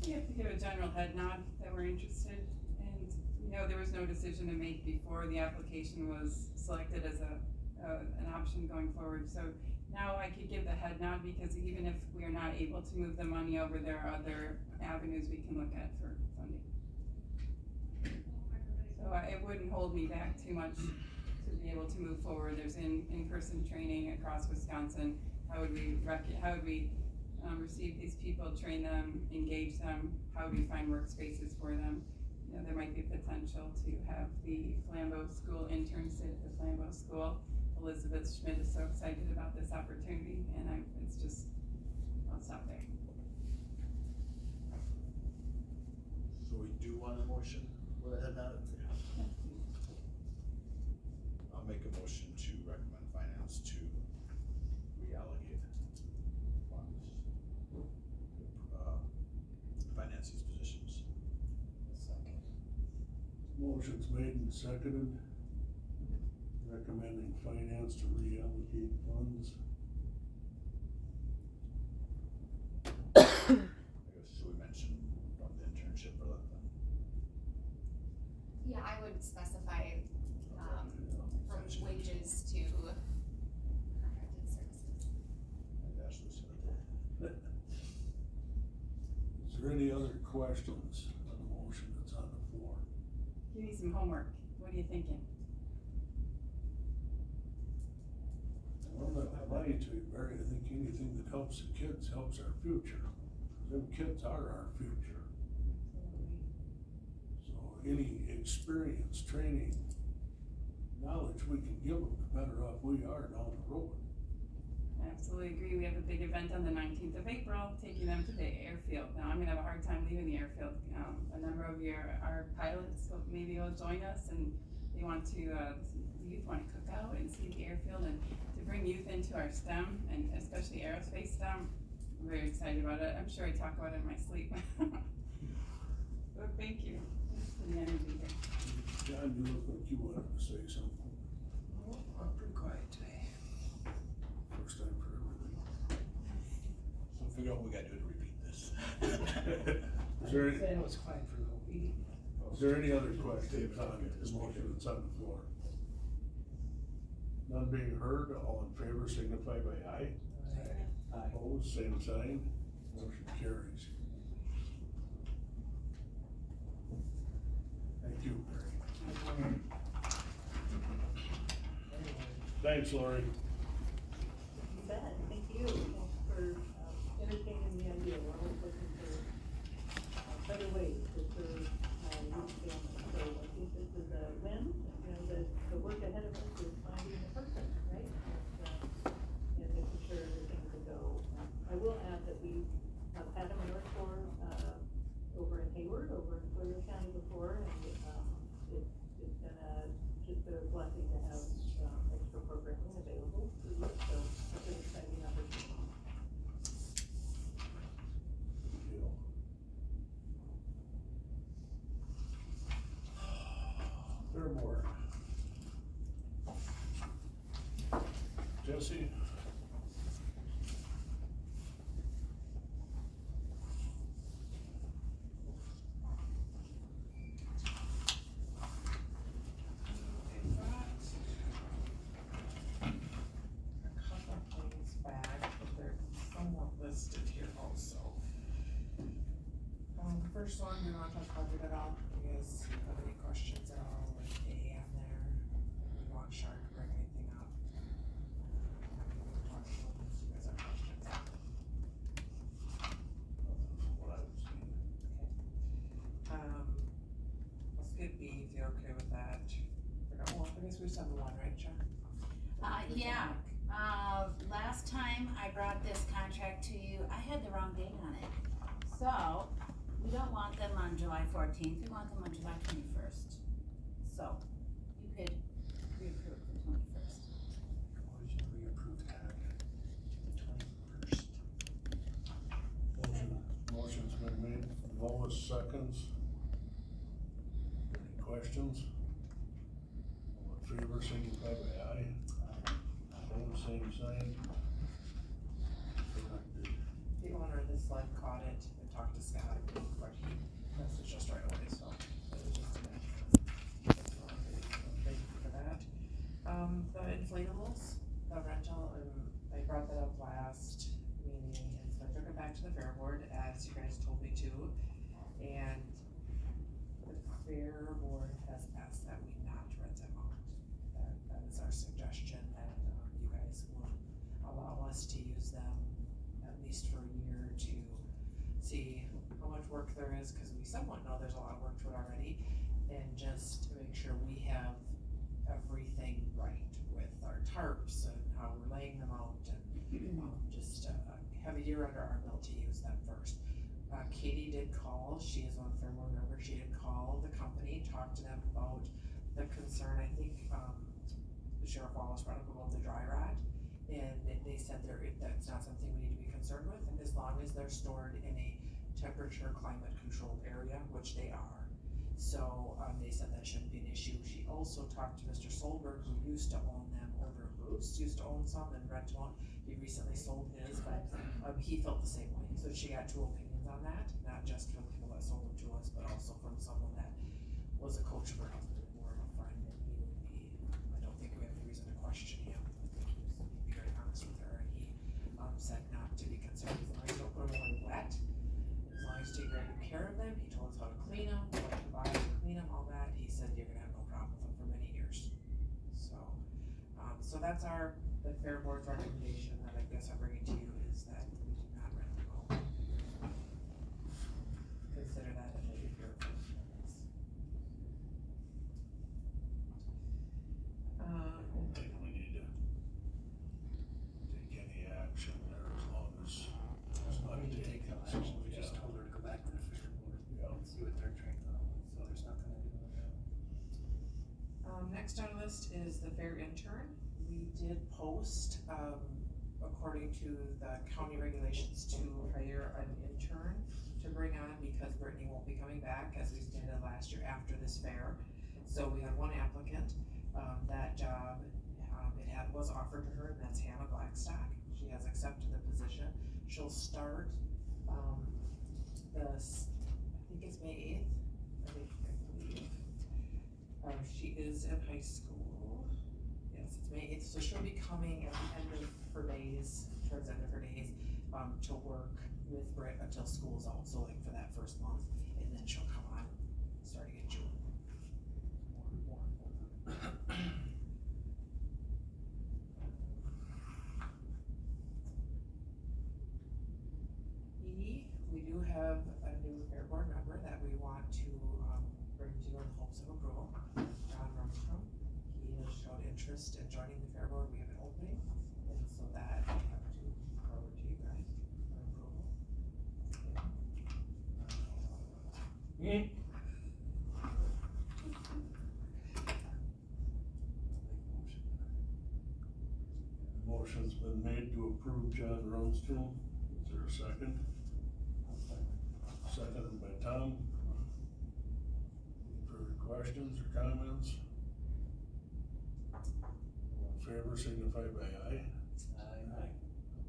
We have to give a general head nod that we're interested, and, you know, there was no decision to make before the application was selected as an option going forward. So now I could give the head nod, because even if we are not able to move the money over, there are other avenues we can look at for funding. So it wouldn't hold me back too much to be able to move forward. There's in-person training across Wisconsin. How would we receive these people, train them, engage them? How do we find workspaces for them? You know, there might be potential to have the Flambeau School interns sit at the Flambeau School. Elizabeth Schmidt is so excited about this opportunity, and I'll stop there.
So we do want a motion, go ahead now. I'll make a motion to recommend finance to reallocate funds, finance these positions.
Motion's made and seconded, recommending finance to reallocate funds.
I guess, should we mention from the internship or let them?
Yeah, I would specify, from wages to
there any other questions on the motion that's on the floor?
Give you some homework. What are you thinking?
Well, that money to Barry, I think anything that helps the kids helps our future. Them kids are our future. So any experience, training, knowledge we can give them, the better off we are down the road.
I absolutely agree. We have a big event on the 19th of April, taking them to the airfield. Now, I'm gonna have a hard time leaving the airfield. A number of our pilots maybe will join us, and they want to, the youth want to cook out and see the airfield, and to bring youth into our STEM, and especially aerospace STEM. I'm very excited about it. I'm sure I talk about it in my sleep. But thank you. Thanks for the energy here.
John, you look like you wanted to say something.
I'm pretty quiet today.
First time for everything.
So figure out what we gotta do to repeat this.
Is there any,
I was quiet for the whole meeting.
is there any other questions on this motion that's on the floor? None being heard, all in favor signify by aye.
Aye.
Opposed, same sign, motion carries. Thank you, Barry. Thanks, Lori.
You bet, thank you, thanks for entertaining the idea, we're always looking for better ways to serve youth families. So I think this is a win, you know, the work ahead of us is finding the person, right? And making sure everything can go. I will add that we have had a merit corps over in Hayward, over in Collier County before, and it's been just a blessing to have extra programming available for you, so it's an exciting opportunity.
There are more. Jesse?
Listed here also. First one, we want to talk budget at all. You guys have any questions at all with A on there? You want Shark to bring anything up? Questions? You guys have questions?
What I've seen.
Let's get B if you're okay with that. Well, I guess we just have the one, right, Chuck?
Yeah, last time I brought this contract to you, I had the wrong date on it. So, we don't want them on July 14th, we want them on July 21st. So, you could reapprove the 21st.
Motion we approve that the 21st.
Motion's been made, Lois seconds. Any questions? All in favor signify by aye. Opposed, same sign.
The owner of this sled caught it and talked to Scott, but he messaged us right away, so it was just a thank you for that. The inflatables, the rental, I brought that up last meeting, and so I took it back to the fair board, as you guys told me to, and the fair board has asked that we not rent them out. That is our suggestion, that you guys will allow us to use them at least for a year to see how much work there is, because we somewhat know there's a lot of work to it already, and just to make sure we have everything right with our tarps and how we're laying them out, and just have a year under our belt to use them first. Katie did call, she is on Fair Board member, she did call the company, talk to them about the concern, I think, Sheriff Wallace brought up about the dry rot, and they said that's not something we need to be concerned with, and as long as they're stored in a temperature climate controlled area, which they are. So they said that shouldn't be an issue. She also talked to Mr. Solberg, who used to own them over in Bruce, used to own some and rent one. He recently sold his, but he felt the same way. So she got two opinions on that, not just from people that sold them to us, but also from someone that was a coach of her husband and more of a friend, and he would be, I don't think we have any reason to question him. I think he was very honest with her, and he said not to be concerned as long as you don't put them away wet, as long as you take your the fair board's recommendation that I guess I'm bringing to you is that we do not rent the boat. Consider that if you're opposed to this.
I don't think we need to take any action there as long as it's not
We need to take no action, we just
Yeah.
told her to go back to the fair board
Yeah.
and see what they're trained on, so there's nothing to do with that.
Next on the list is the fair intern. We did post, according to the county regulations, to hire an intern to bring on because Brittany won't be coming back, as we stated last year after this fair. So we had one applicant, that job, was offered to her, and that's Hannah Blackstock. She has accepted the position. She'll start, I think it's May 8th, I believe. She is in high school. Yes, it's May 8th, so she'll be coming at the end of her days, towards the end of her days, to work with Britt until school's out, so like for that first month, and then she'll come on starting in June. We do have a new fair board member that we want to, bring to you in hopes of approval, John Rumstrom. He has showed interest in joining the fair board, we have an opening, and so that I have to forward to you guys for approval.
Motion's been made to approve John Runstrom. Is there a second? Seconded by Tom. Any further questions or comments? All in favor signify by aye.
Aye.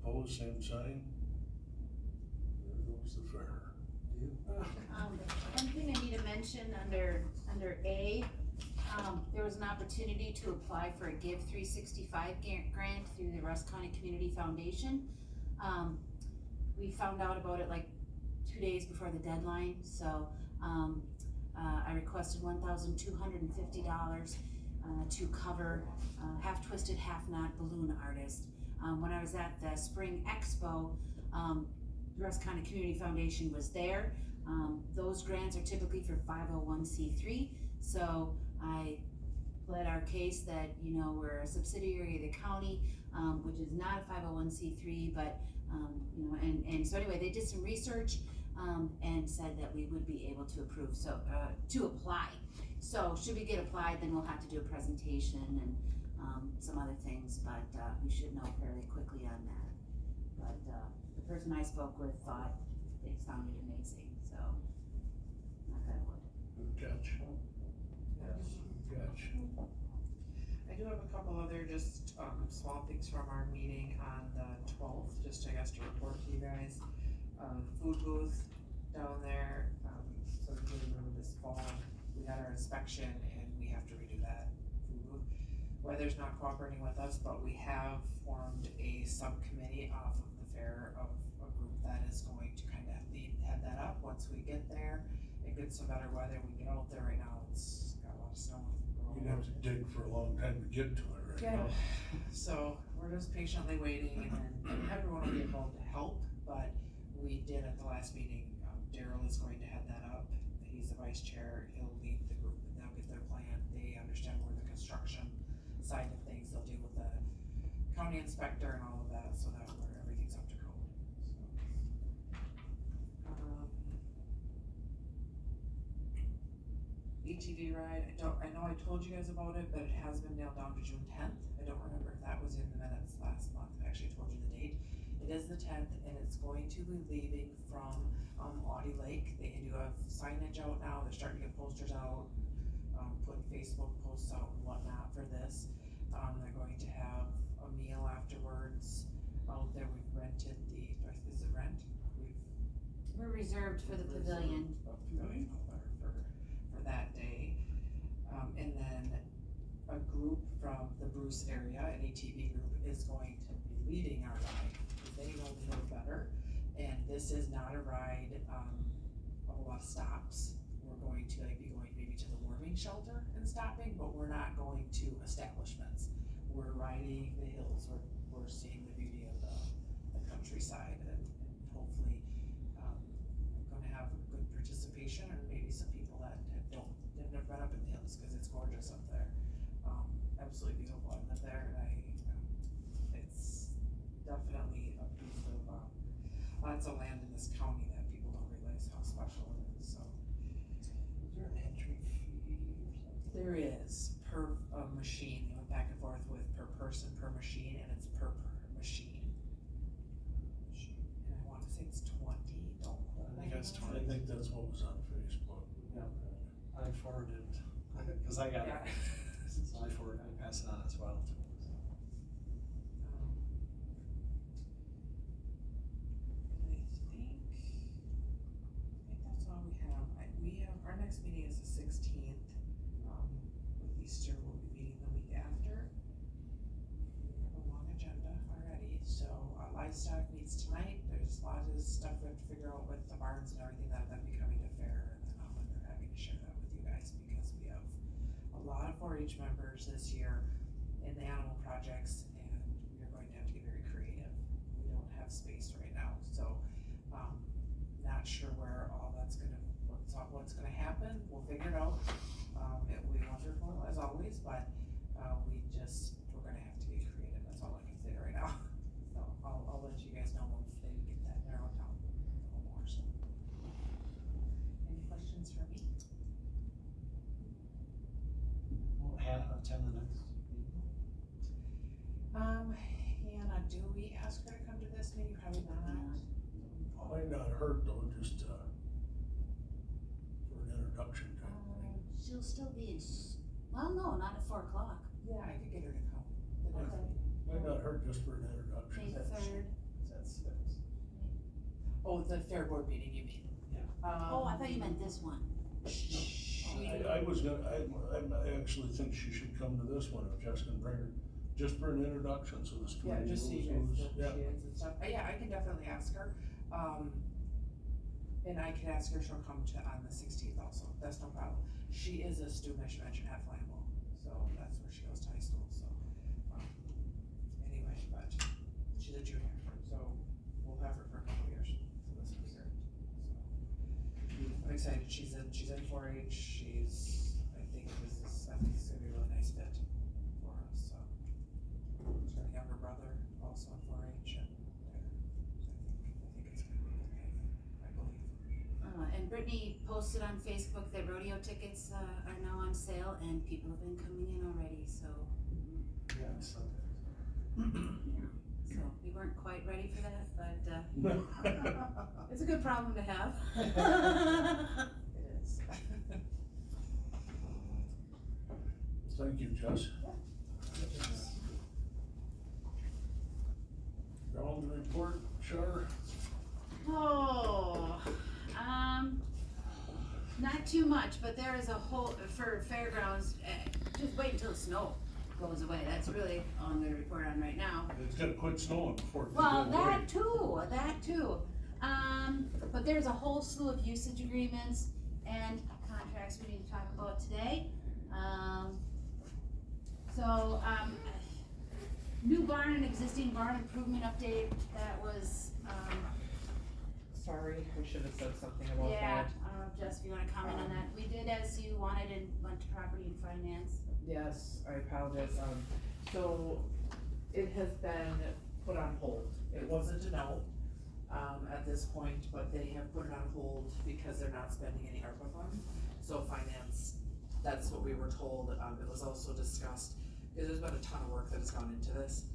Opposed, same sign. There goes the fair.
One thing I need to mention under A, there was an opportunity to apply for a Give 365 grant through the Rusk County Community Foundation. We found out about it like 2 days before the deadline, so I requested $1,250 to cover Half Twisted, Half Not balloon artist. When I was at the Spring Expo, the Rusk County Community Foundation was there. Those grants are typically for 501c3, so I pled our case that, you know, we're a subsidiary of the county, which is not a 501c3, but, you know, and so anyway, they did some research, and said that we would be able to approve, so, to apply. So should we get applied, then we'll have to do a presentation and, some other things, but, we should know fairly quickly on that. But, the person I spoke with thought it sounded amazing, so, knock on wood.
Good catch.
Yes.
Good catch.
I do have a couple other just, small things from our meeting on the 12th, just I guess to report to you guys. Food booth down there, so if you remember this fall, we had our inspection and we have to redo that food booth. Weather's not cooperating with us, but we have formed a subcommittee off of the fair of a group that is going to kind of head that up once we get there. It gets some better weather, we get out there right now, it's got a lot of snow.
You'd have to dig for a long time to get to it right now.
So we're just patiently waiting, and everyone will be involved to help, but we did at the last meeting, Daryl is going to head that up. He's the vice chair, he'll lead the group, and they'll get their plan. They understand more the construction side of things, they'll deal with the county inspector and all of that, so that everything's up to code, so. ATV ride, I know I told you guys about it, but it has been nailed down to June 10th. I don't remember if that was in the minutes last month, I actually told you the date. It is the 10th, and it's going to be leaving from, Audie Lake. They do have signage out now, they're starting to get posters out, putting Facebook posts out and whatnot for this. They're going to have a meal afterwards out there. We've rented is it rent?
We're reserved for the pavilion.
Pavilion for that day. And then a group from the Bruce area, an ATV group, is going to be leading our ride. They know the road better, and this is not a ride of a lot of stops. We're going to be going maybe to the warming shelter and stopping, but we're not going to establishments. we're riding the hills, we're seeing the beauty of the countryside, and hopefully, we're gonna have good participation, or maybe some people that have never been up in the hills, cause it's gorgeous up there. Absolutely beautiful, I live there, and it's definitely a piece of, lots of land in this county that people don't realize how special it is, so.
Is there an entry fee or something?
There is, per machine, they went back and forth with per person, per machine, and it's per machine. And I wanna say it's 20, don't quote
I
me
think it's
on
20.
I think that's what was on Facebook.
Yeah, I forwarded, cause I got it,
Yeah.
so I pass it on as well.
And I think that's all we have. Our next meeting is the 16th. With Easter, we'll be meeting the week after. We have a long agenda already, so livestock meets tonight. There's a lot of stuff we have to figure out with the barns and everything that will be coming to fair, and then I'll end up having to share that with you guys because we have a lot of 4-H members this year in the animal projects, and we are going to have to get very creative. We don't have space right now, so not sure where all that's gonna, what's gonna happen. We'll figure it out. It will be wonderful as always, but we're gonna have to get creative. That's all I can say right now. So I'll let you guys know once they get that narrowed down a little more. So, any questions for me?
Will Hannah attend the next meeting?
Hannah, do we ask her to come to this meeting? Probably not.
Might not hurt though, just, for an introduction type thing.
She'll still be well, no, not at 4 o'clock.
Yeah, I could get her to come. The next
Okay.
meeting.
Might not hurt just for an introduction.
May 3rd.
That's 6.
Oh, the fair board meeting, you mean?
Yeah.
Oh, I thought you meant this one.
I was gonna, I actually think she should come to this one, if Jess can bring her, just for an introduction, so the
Yeah,
student
just so you
knows
guys
who's,
know who
yeah.
she is and stuff. Yeah, I can definitely ask her. And I can ask her, she'll come on the 16th also. That's no problem. She is a student, I should mention, at Flammable, so that's where she goes to high school, so. Anyway, but she's a junior, so we'll have her for a couple years, so this will be great. So I'm excited. She's in 4-H. I think it's gonna be a really nice fit for us, so. She's got a younger brother also in 4-H, and I think it's gonna be okay, I believe.
And Brittany posted on Facebook that rodeo tickets are now on sale, and people have been coming in already, so.
Yeah, so.
So we weren't quite ready for that, but it's a good problem to have.
It is.
Thank you, Jess. Ground report, Char?
Oh, not too much, but there is a whole, for fairgrounds, just wait until the snow goes away. That's really all I'm gonna report on right now.
It's gonna quit snowing before it can
Well,
go away.
that too. But there's a whole slew of usage agreements and contracts we need to talk about today. New barn and existing barn improvement update, that was,
Sorry, we should have said something about
yeah,
that.
I don't know, Jess, if you wanna comment on that. We did as you wanted and went to property and finance.
Yes, I apologize. So it has been put on hold. It wasn't a no, at this point, but they have put it on hold because they're not spending any ARPA funds. So finance, that's what we were told. It was also discussed, because there's been a ton of work that has gone into this.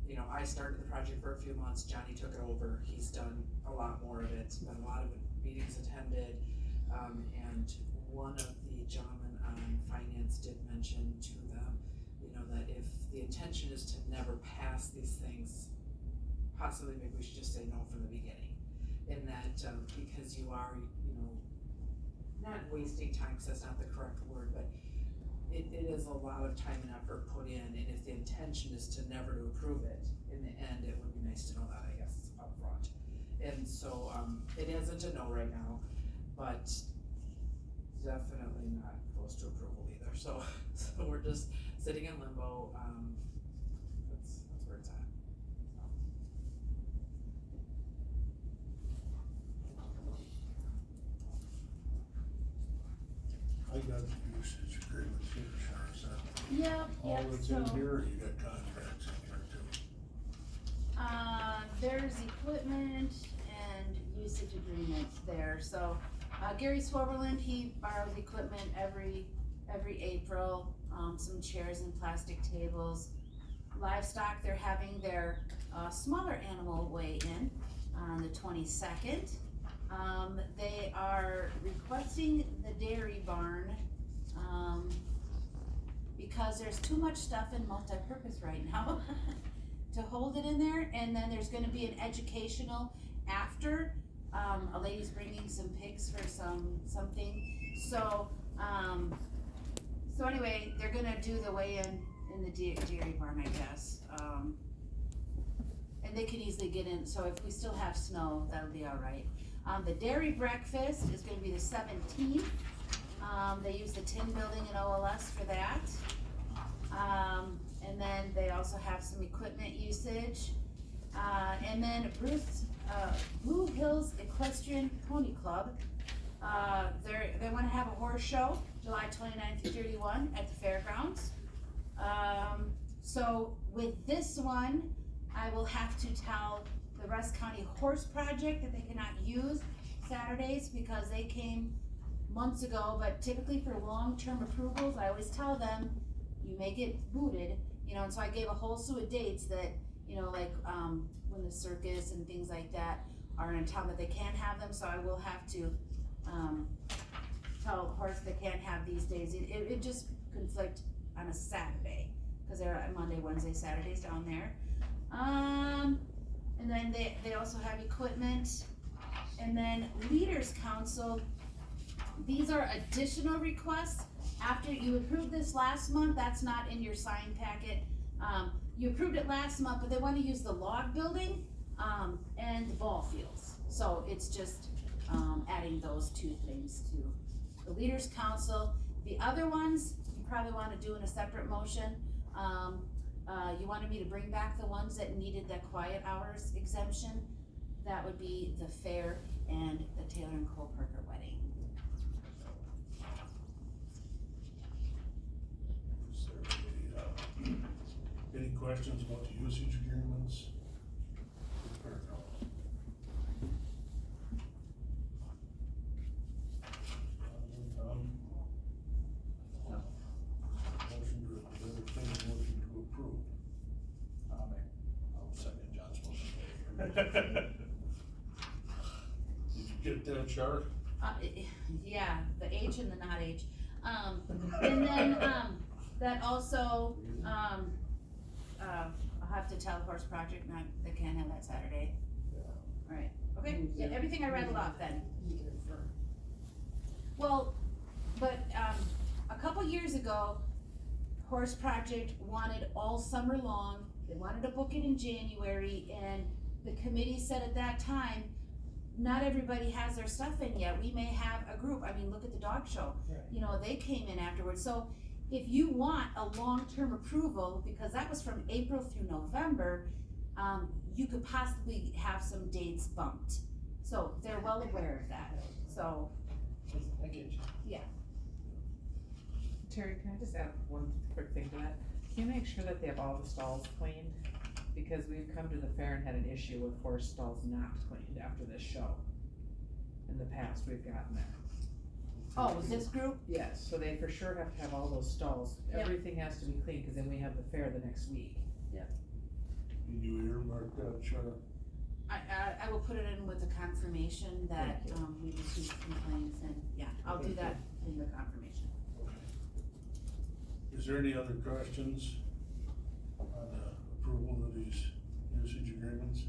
You know, I started the project for a few months, Johnny took it over, he's done a lot more of it, been a lot of meetings attended. And one of the gentlemen on finance did mention to them, you know, that if the intention is to never pass these things, possibly maybe we should just say no from the beginning. In that, because you are, you know, not wasting time, because that's not the correct word, but it is a lot of time and effort put in, and if the intention is to never to approve it, in the end, it would be nice to know that, I guess, up front. And so, it isn't a no right now, but definitely not close to approval either, so we're just sitting in limbo, that's where it's at.
I got the usage agreement here, Sharon, is that
Yep,
all
yep,
that's
so,
in here, or you got contracts in here too?
there's equipment and usage agreements there, so, Gary Swaberland, he borrows equipment every April, some chairs and plastic tables. Livestock, they're having their, smaller animal weigh-in on the 22nd. They are requesting the dairy barn, because there's too much stuff in multipurpose right now to hold it in there, and then there's gonna be an educational after. A lady's bringing some pigs for something, so anyway, they're gonna do the weigh-in in the dairy barn, I guess. And they can easily get in, so if we still have snow, that'll be all right. The dairy breakfast is gonna be the 17th. They use the tin building in OLS for that. And then they also have some equipment usage. And then Blue Hills Equestrian Pony Club, they wanna have a horse show, July 29th through 31 at the fairgrounds. So with this one, I will have to tell the Rusk County Horse Project that they cannot use Saturdays because they came months ago, but typically for long-term approvals, I always tell them, you may get booted, you know, and so I gave a whole slew of dates that, you know, like, when the circus and things like that are in town that they can't have them, so I will have to, tell horse they can't have these days. It just conflict on a Saturday, cause they're Monday, Wednesday, Saturdays down there. And then they also have equipment, and then Leaders Council, these are additional requests. After you approved this last month, that's not in your sign packet. You approved it last month, but they wanna use the log building, and the ball fields. So it's just, adding those two things to the Leaders Council. The other ones, you probably wanna do in a separate motion. You wanted me to bring back the ones that needed the quiet hours exemption. That would be the fair and the Taylor and Cole Parker wedding.
Is there any questions about the usage agreements? Motion to entertain a motion to approve.
I'll second John's motion.
Did you get that, Char?
Yeah, the H and the not H. And then, that also, I'll have to tell Horse Project not, they can't have that Saturday. Alright, okay, yeah, everything I rattled off then. Well, but, a couple years ago, Horse Project wanted all summer long, they wanted to book it in January, and the committee said at that time, not everybody has their stuff in yet, we may have a group, I mean, look at the dog show. You know, they came in afterwards, so if you want a long-term approval, because that was from April through November, you could possibly have some dates bumped. So they're well aware of that, so.
I get you.
Yeah.
Terry, can I just add one quick thing to that? Can you make sure that they have all the stalls cleaned? Because we've come to the fair and had an issue with horse stalls not cleaned after this show. In the past, we've gotten that.
Oh, was this group?
Yes, so they for sure have to have all those stalls.
Yep.
Everything has to be clean, cause then we have the fair the next week.
Did you earmark that, Char?
I will put it in with the confirmation that, we received complaints, and yeah, I'll do that in the confirmation.
Is there any other questions on the approval of these usage agreements?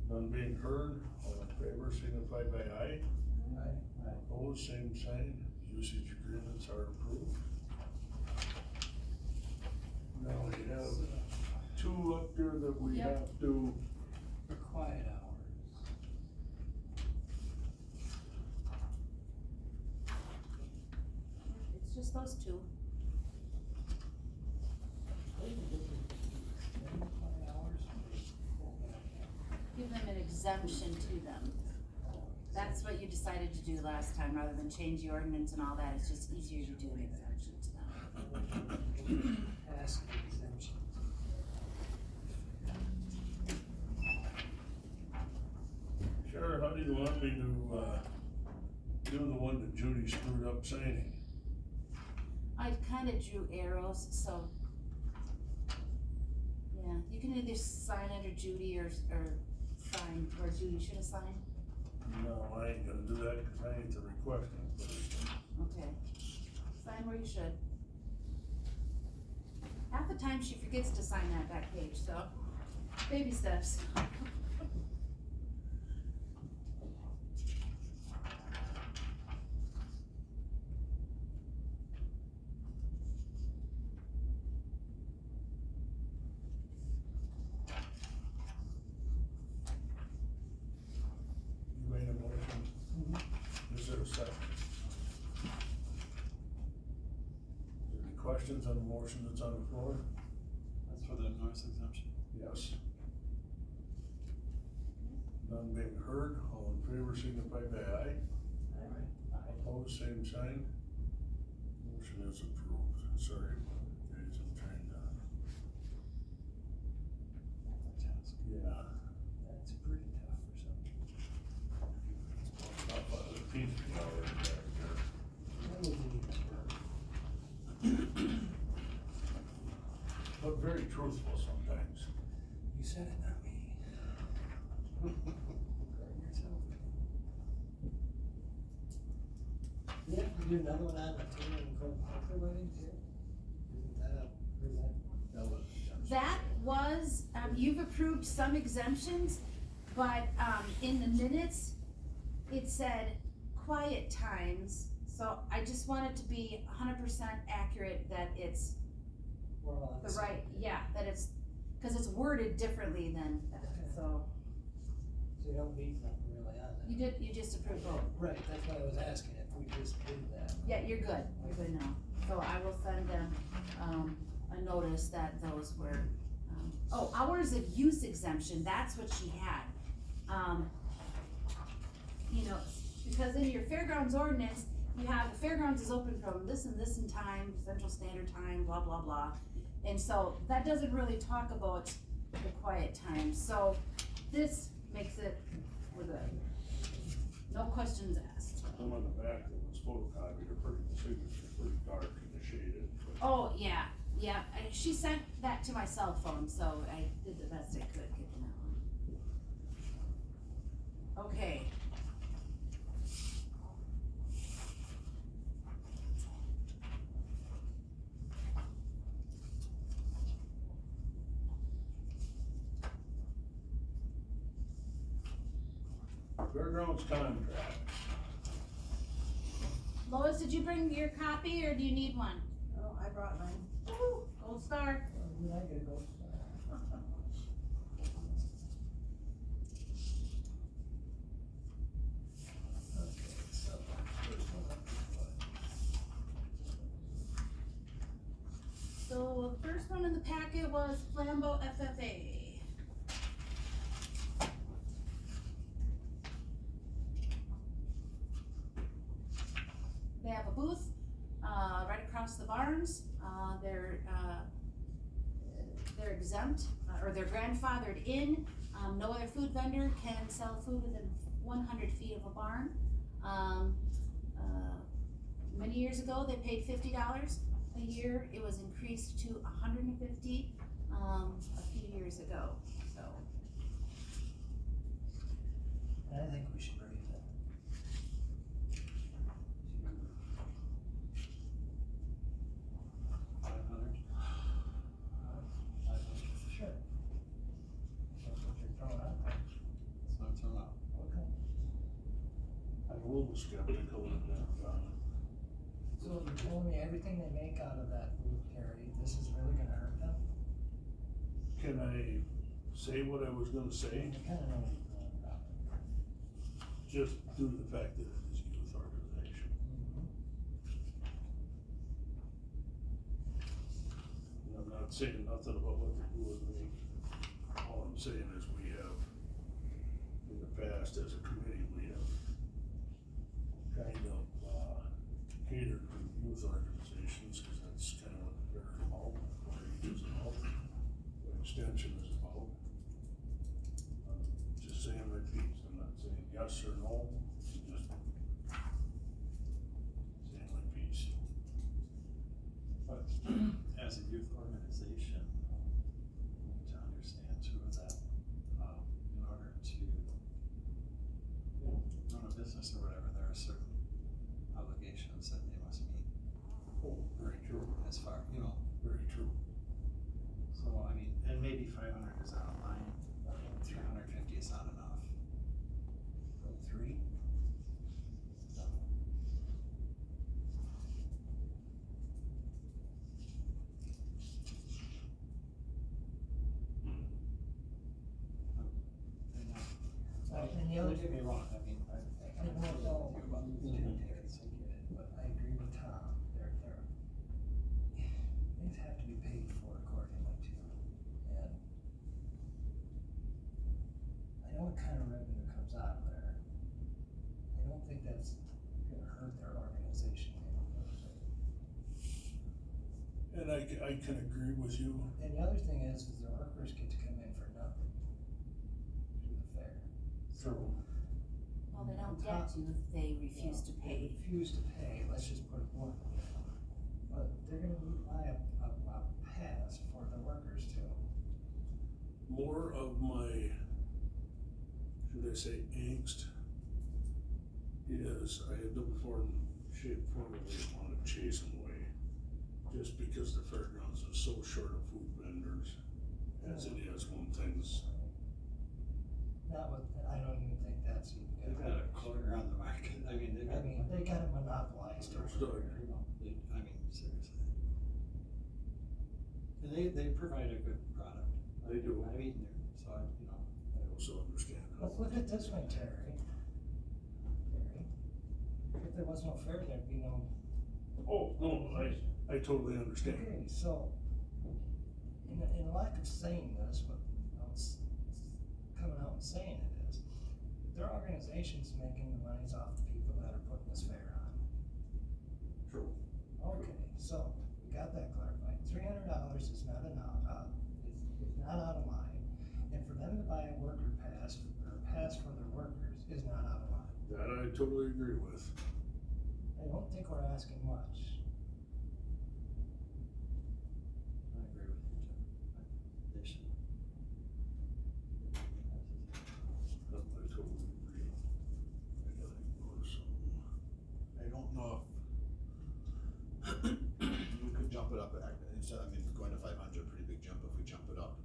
None being heard, all in favor signify by aye.
Aye.
Opposed, same sign, usage agreements are approved. Now we have two up there that we
Yep.
have to,
For quiet hours.
It's just those two. exemption to them. That's what you decided to do last time, rather than change the ordinance and all that, it's just easier to do an exemption to them.
Ask exemption.
Sure, how do you want me to, do the one that Judy screwed up signing?
I kinda drew arrows, so. Yeah, you can either sign under Judy or sign where Judy should have signed.
No, I ain't gonna do that, cause I ain't the requesting person.
Okay. Sign where you should. Half the time she forgets to sign that back page, so baby steps.
You made a motion? Is there a second? Is there any questions on the motion that's on the floor?
That's for the noise exemption.
Yes. None being heard, all in favor signify by aye. Opposed, same sign. Motion is approved. Sorry, guys, I'm trying to. Yeah.
That's pretty tough for some.
Up on the peanut gallery back there.
That was easy.
But very truthful sometimes.
You said it, not me. Correct yourself. You have to do another one on the Taylor and Cole Parker wedding too? Isn't that up, or is that?
That was, you've approved some exemptions, but, in the minutes, it said quiet times. So I just want it to be 100% accurate that it's
We're all on
the
the
right, yeah, that it's, cause it's worded differently than that, so.
So you don't need nothing really on that?
You just approved
Oh,
it.
right, that's why I was asking if we just did that.
Yeah, you're good now. So I will send them, a notice that those were, hours of use exemption, that's what she had. You know, because in your fairgrounds ordinance, you have, the fairgrounds is open from this and this in time, Central Standard Time, blah, blah, blah. And so that doesn't really talk about the quiet time, so this makes it, we're good. No questions asked.
I'm on the back that was photocopied, the signature's pretty dark and shaded. but-
Oh, yeah, she sent that to my cell phone, so I did the best I could getting that one. Okay.
Fairgrounds contract.
Lois, did you bring your copy or do you need one?
Oh, I brought mine.
Woo, gold star.
Oh, did I get a gold star? Okay, so, first one up is what?
So the first one in the packet was Flambeau FFA. They have a booth, right across the barns, they're exempt, or they're grandfathered in. No other food vendor can sell food within 100 feet of a barn. Many years ago, they paid $50 a year, it was increased to $150, a few years ago, so.
I think we should raise that. Sure. That's what you're throwing out there.
It's not thrown out.
Okay.
I'm a little skeptical of that.
So you're telling me everything they make out of that booth, Terry, this is really gonna hurt them?
Can I say what I was gonna say?
I kinda know what you're going about.
Just due to the fact that it is a youth organization. And I'm not saying nothing about what they do with me. All I'm saying is we have, yes or no, just saying my piece.
But as a youth organization, to understand too that, in order to, run a business or whatever, there are certain obligations that they must meet.
Oh, very true.
As far,
Very true.
so I mean, and maybe 500 is out of line, 350 is not enough.
From 3? And the other,
Don't get me wrong, I mean, I
don't know
with you about these tickets, I get it, but
I agree with Tom, things have to be paid for accordingly too. And I know what kind of revenue comes out of there. I don't think that's gonna hurt their organization.
And I can agree with you.
And the other thing is the workers get to come in for nothing through the fair.
True.
Well, they don't get to if they refuse to pay.
They refuse to pay, let's just put it bluntly. But they're gonna buy a pass for the workers too.
More of my, should I say, angst is I had no form, shape, form of way want to chase them away. Just because the fairgrounds is so short of food vendors, as it is when things.
Not with, I don't even think that's even.
they've got a corner on the market, I mean,
they got it monopolized over
Understood.
there.
I mean, seriously. And they provide a good product.
They do.
I've eaten there, so I,
I also understand.
Let's look at it this way, Terry. If there was no fair, there'd be no.
Oh, no, I totally understand.
Okay, so, in lack of saying this, but coming out and saying it is, their organization's making the monies off the people that are putting this fair on.
True.
Okay, so, we got that clarified. $300 is not enough, is not out of line. And for them to buy a worker pass, or a pass for their workers, is not out of line.
That I totally agree with.
I don't think we're asking much.
I agree with you, Jim. They should.
I totally agree. I gotta go to something.
I don't know if we could jump it up, instead, I mean, going to 500, pretty big jump if we jump it up.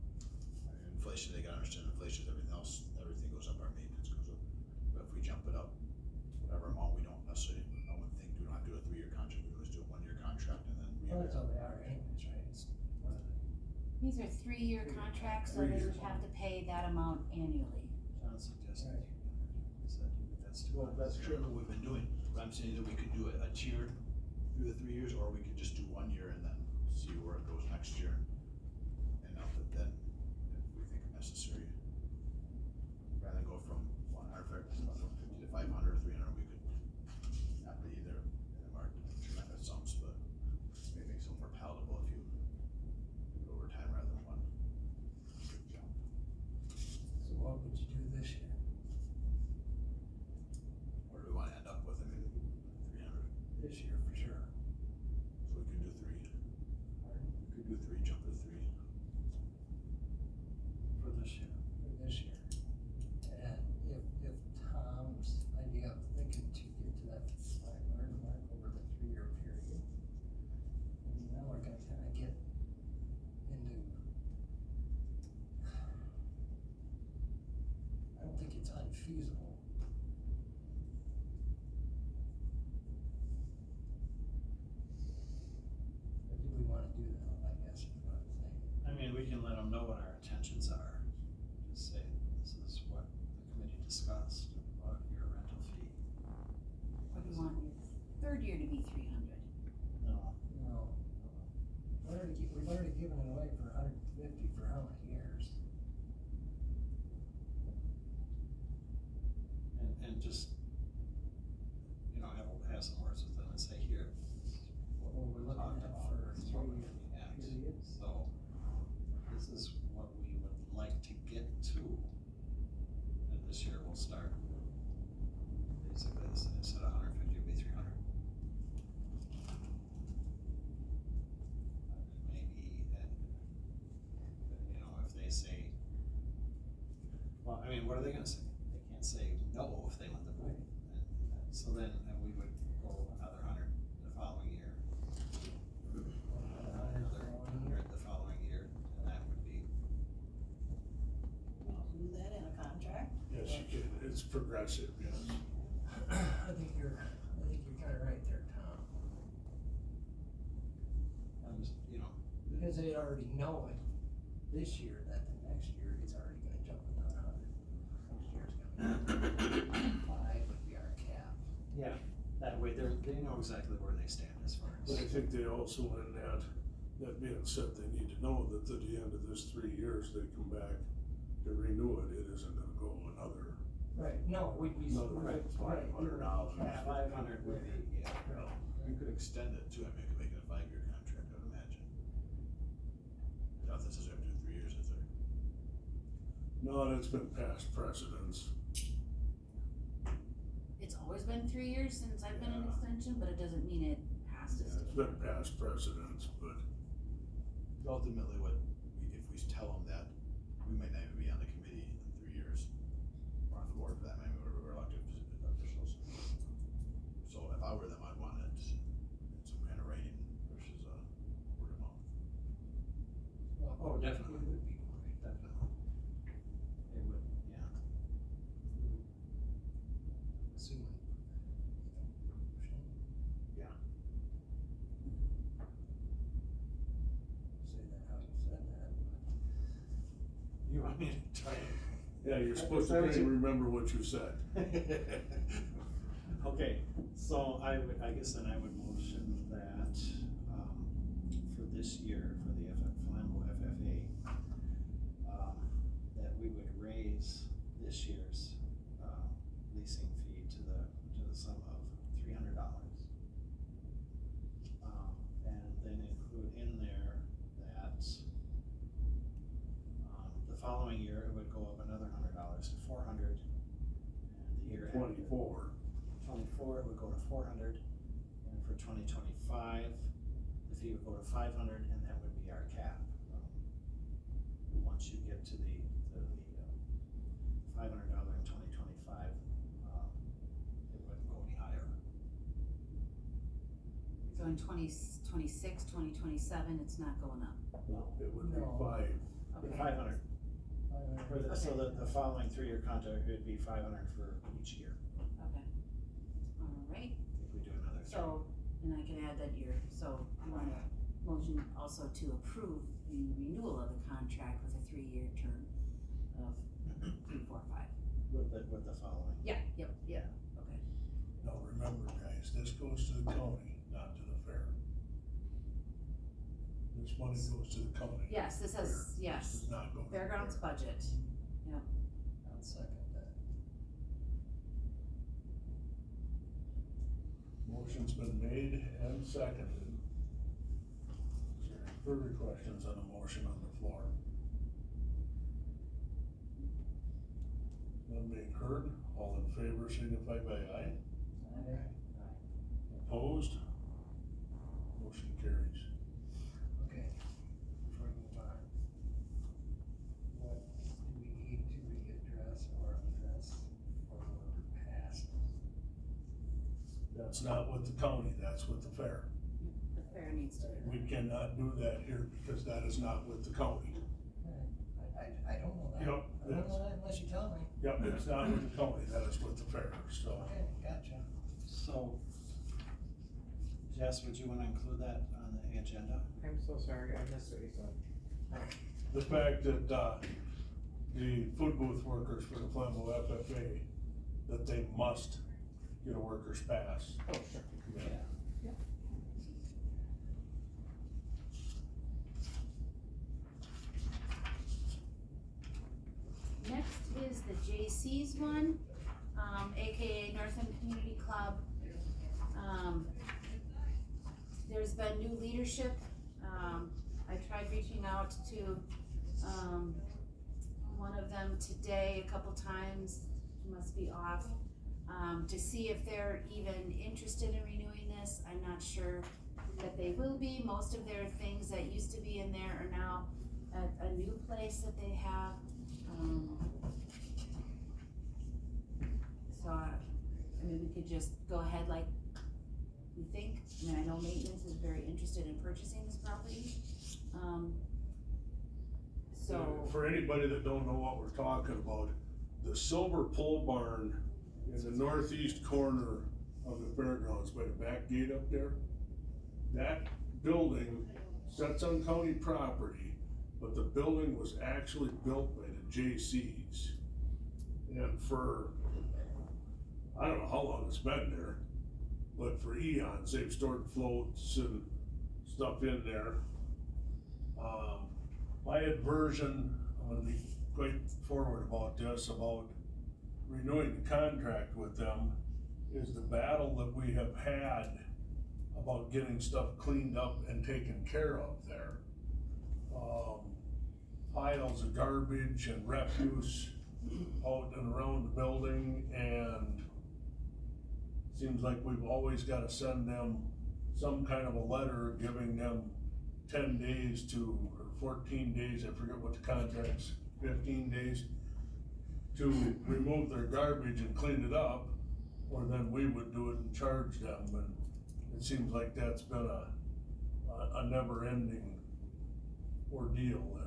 I mean, inflation, they gotta understand inflation, everything else, everything goes up, our maintenance goes up. But if we jump it up, whatever amount, we don't necessarily, I wouldn't think, we don't have to do a 3-year contract, we just do a 1-year contract and then.
Well, that's all they are anyways, right? It's, what are they?
These are 3-year contracts, so they would have to pay that amount annually.
John suggested,
Right.
that's too.
Well, that's true, what we've been doing, but I'm saying that we could do a tier through the 3 years, or we could just do 1 year and then see where it goes next year. And now that then, if we think necessary, rather than go from 150 to 500 or 300, we could, not be either in the market, tremendous sums, but maybe make it more palatable if you do it over time rather than one big jump.
So what would you do this year?
Where do we wanna end up with, I mean, 300,
This year for sure.
so we could do 3. We could do 3, jump to 3.
For this year.
For this year. And if Tom's idea of thinking to get to that 500 mark over the 3-year period, maybe now we're gonna kinda get into. I don't think it's unfeasible. Or do we wanna do that, I guess is what I'm saying.
I mean, we can let them know what our intentions are. Just say, this is what the committee discussed about your rental fee.
What do you want your 3rd year to be 300?
No,
No. We've already given it away for 150 for how many years?
Well, I mean, what are they gonna say? They can't say no if they let them pay. So then, we would go another 100 the following year. Another 100 the following year, and that would be.
Do that in a contract?
Yes, you can, it's progressive, yes.
I think you're kinda right there, Tom.
I'm just, you know.
Because they already know it this year, that the next year it's already gonna jump another 100. Next year's gonna be 5 would be our cap.
Yeah, that way they know exactly where they stand as far as.
But I think they also, in that being said, they need to know that at the end of this 3 years, they come back to renew it, it isn't gonna go another.
Right, no, we'd be.
Another $500.
500 would be, yeah.
You could extend it too, I mean, you could make it a 5-year contract, I would imagine. Not that says you have to do 3 years, is there?
No, that's been past precedence.
It's always been 3 years since I've been an extension, but it doesn't mean it has to
Yeah,
stay.
it's been past precedence, but.
Ultimately, if we tell them that, we might not even be on the committee in 3 years, or on the board for that, maybe we're elected officials. So if I were them, I'd want it in some kind of writing versus word of mouth.
Oh, definitely. It would be, definitely. It would, yeah.
Assuming.
Yeah.
Say that how you said that, but.
You want me to try?
Yeah, you're supposed to try and remember what you said.
Okay, so I guess then I would motion that, for this year, for the Flambeau FFA, that we would raise this year's, leasing fee to the sum of $300. And then include in there that, the following year, it would go up another $100 to $400, and the year after.
24.
24, it would go to 400, and for 2025, the fee would go to 500, and that would be our cap. Once you get to the $500 in 2025, it wouldn't go any higher.
So in 2026, 2027, it's not going up.
No, it would be
No.
5.
Okay.
500. So
Okay.
the following 3-year contract would be 500 for each year,
Okay. All right,
if we do another 3.
so, and I can add that year, so you want a motion also to approve the renewal of the contract with a 3-year term of 3, 4, 5.
With the following.
Yeah, yep, okay.
Now, remember, guys, this goes to the county, not to the fair. This money goes to the county.
Yes, this
Fair.
has, yes,
This does not go to the
fairgrounds
fair.
budget, yep.
I'll second that.
Motion's been made and seconded. Is there any further questions on the motion on the floor? None being heard, all in favor signify by aye. Opposed? Motion carries.
Okay, before we move on, what do we need to readdress or address or pass?
That's not with the county, that's with the fair.
The fair needs to be.
We cannot do that here because that is not with the county.
I don't know that.
Yep,
I don't know that unless you tell me.
Yep, it's not with the county, that is with the fair, so.
Okay, gotcha.
So, Jess, would you wanna include that on the agenda?
I'm so sorry, I missed what you said.
The fact that, the food booth workers for the Flambeau FFA, that they must get a worker's pass.
Oh, sure.
Yeah.
Next is the JC's one, AKA Northland Community Club. There's been new leadership. I tried reaching out to, one of them today a couple times, must be off, to see if they're even interested in renewing this. I'm not sure that they will be. Most of their things that used to be in there are now at a new place that they have. could just go ahead like we think. I mean, I know maintenance is very interested in purchasing this property. So,
For anybody that don't know what we're talking about, the silver pole barn in the northeast corner of the fairgrounds by the back gate up there, that building sits on county property, but the building was actually built by the J.C.'s. And for, I don't know how long it's been there, but for eons, they've stored floats and stuff in there. My aversion, I'm gonna be quite forward about this, about renewing the contract with them, is the battle that we have had about getting stuff cleaned up and taken care of there. Piles of garbage and refuse out and around the building, and seems like we've always gotta send them some kind of a letter giving them 10 days to, or 14 days, I forget what the contract's, 15 days, to remove their garbage and clean it up, or then we would do it and charge them, and it seems like that's been a never-ending ordeal there.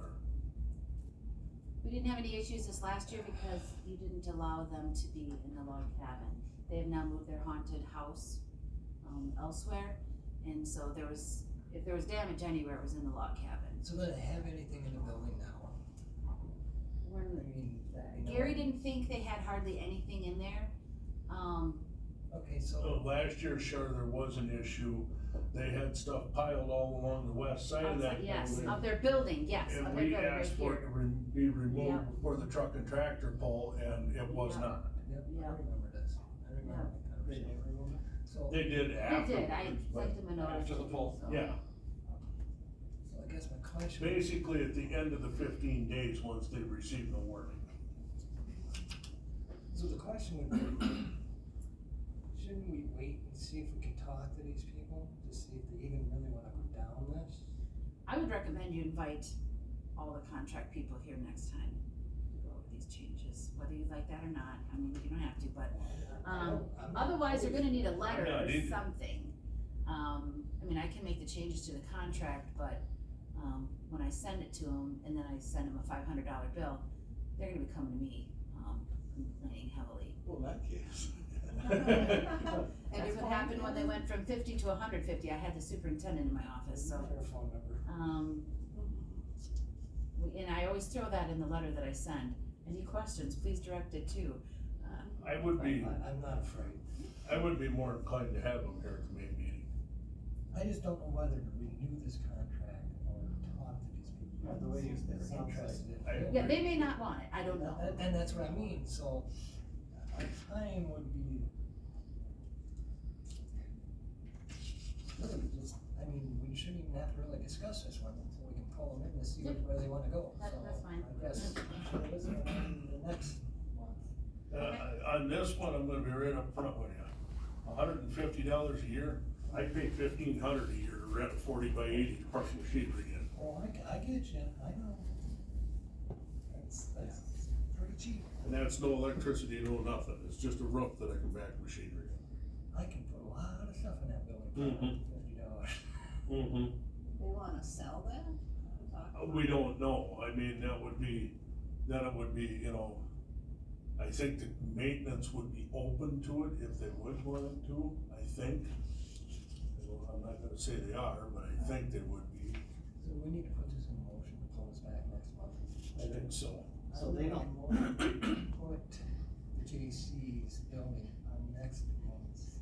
we didn't have any issues this last year because you didn't allow them to be in the log cabin. They have now moved their haunted house, elsewhere, and so if there was damage anywhere, it was in the log cabin.
So do they have anything in the building now? I mean,
Gary didn't think they had hardly anything in there.
Okay, so.
Last year, sure, there was an issue. They had stuff piled all along the west side of that
Yes,
building.
of their building, yes, of
And
their
we
building right
asked for it
here.
to be removed
Yep.
before the truck and tractor pull, and it was
Yep.
not.
Yep, I remember this. I remember the conversation. So.
They did
They
afterwards.
did, I
but
sent them a notice.
After the pull,
so.
yeah.
So I guess my question.
Basically, at the end of the 15 days, once they received the warning.
So the question would be, shouldn't we wait and see if we can talk to these people to see if they even really wanna go down this?
I would recommend you invite all the contract people here next time to go over these changes, whether you like that or not. I mean, you don't have to, but, otherwise they're gonna need a letter
Yeah,
or
they do.
something. I mean, I can make the changes to the contract, but, when I send it to them and then I send them a $500 bill, they're gonna be coming to me, complaining heavily.
Well, in that case.
And it would happen when they went from 50 to 150, I had the superintendent in my office, so.
Their phone number.
And I always throw that in the letter that I send. Any questions, please direct it to.
I would be,
I'm not afraid.
I would be more inclined to have them here at the May meeting.
I just don't know whether to renew this contract or talk to these people.
The way you said it sounds like-
Interested.
Yeah, they may not want it, I don't know.
And that's what I mean, so our time would be. Really, just, I mean, we shouldn't even have to really discuss this one until we can pull them in to see where they wanna go, so.
That's fine.
I guess, should listen in the next month.
On this one, I'm gonna be right up front with you. $150 a year, I pay $1,500 a year to rent a 40 by 80 to park machinery in.
Oh, I get you, I know. That's pretty cheap.
And that's no electricity, no nothing, it's just a roof that I can back machinery
I can put a lot of stuff in that building for
Mhm.
$50.
in.
They wanna sell that?
We don't know, I mean, then it would be, you know, I think the maintenance would be open to it if they would want to, I think. Well, I'm not gonna say they are, but I think they would be,
So we need to put this in motion to pull this back next month.
I think so.
So they don't-
Put the JC's building on next month's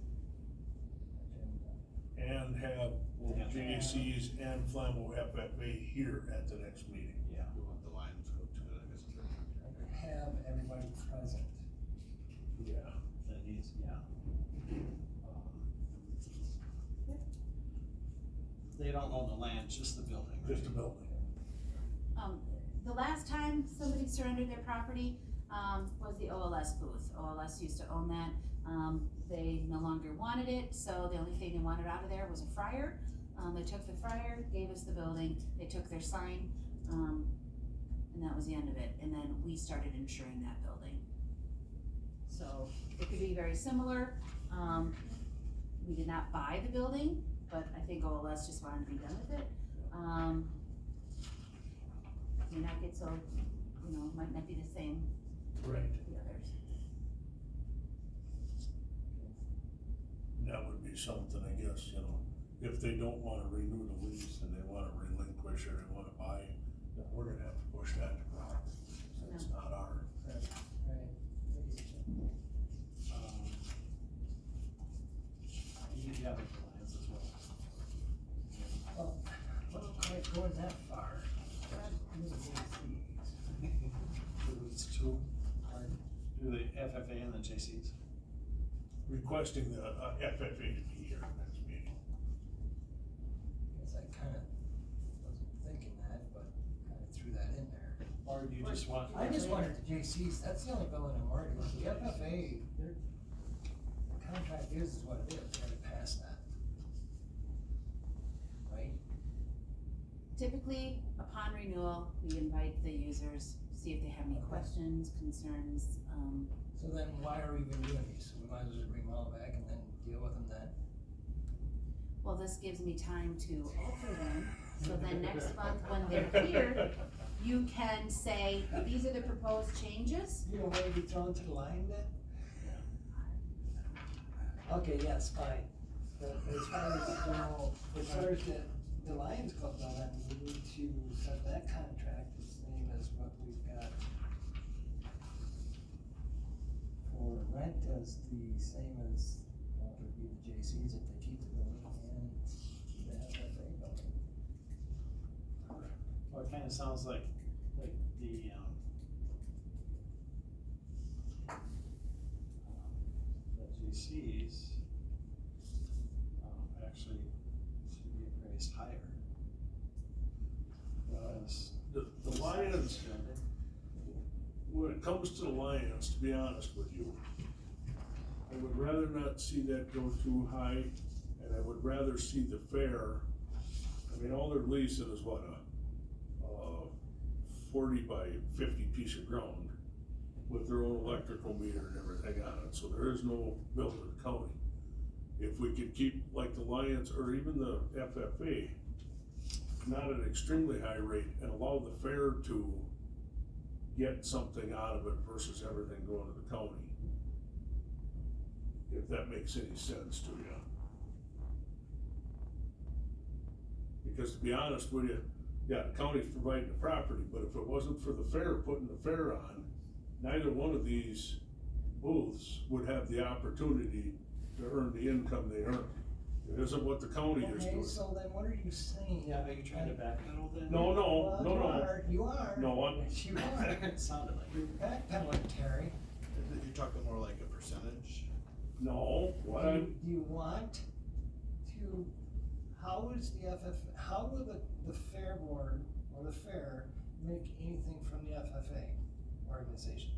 agenda.
And have both JC's and Flambeau FFA here at the next meeting.
Yeah. We want the Lions go to it, I guess.
Have everybody present.
Yeah.
That is, yeah. They don't own the land, just the building, right?
Just a building.
The last time somebody surrendered their property, was the OLS booth. OLS used to own that. They no longer wanted it, so the only thing they wanted out of there was a fryer. They took the fryer, gave us the building, they took their sign, and that was the end of it. And then we started insuring that building. So it could be very similar. We did not buy the building, but I think OLS just wanted to be done with it. May not get so, might not be the same
Right.
as the others.
That would be something, I guess, if they don't wanna renew the lease and they wanna relinquish or they wanna buy, then we're gonna have to push that to ground. It's not our.
Right.
You have the plans as well.
Well, wasn't quite going that far.
It's two, do the FFA and the JCs.
Requesting the FFA to be here next meeting.
Guess I kinda wasn't thinking that, but kinda threw that in there.
Or do you just want?
I just wanted the JCs, that's the only building I'm worried about. The FFA, their contract is what it is, they gotta pass that. Right?
Typically, upon renewal, we invite the users, see if they have any questions, concerns,
So then why are we even doing these? We might as well just bring them all back and then deal with them then.
well, this gives me time to alter them, so then next month when they're here, you can say, these are the proposed changes.
You don't wanna be thrown to the line then? Okay, yes, fine. But as far as the Lions Club though, then we need to set that contract the same as what we've got. For rent is the same as, well, it would be the JCs if they keep the building and the FFA building.
Well, it kinda sounds like the, GCs, actually should be appraised higher. Because
The Lions, when it comes to the Lions, to be honest with you, I would rather not see that go too high, and I would rather see the fair. I mean, all they're leasing is what, a 40 by 50 piece of ground with their own electrical meter and everything on it, so there is no bill to the county. If we could keep like the Lions or even the FFA, not at an extremely high rate, and allow the fair to get something out of it versus everything going to the county. If that makes any sense to you. Because to be honest with you, yeah, the county's providing the property, but if it wasn't for the fair, putting the fair on, neither one of these booths would have the opportunity to earn the income they earn. It isn't what the county is
Okay,
doing.
so then what are you saying?
Yeah, are you trying to backpedal then?
No,
You are.
No, I'm.
Yes, you are.
It sounded like.
You're backpedaling, Terry.
You're talking more like a percentage?
No, what
Do you want to, how is the how will the fair board or the fair make anything from the FFA organization?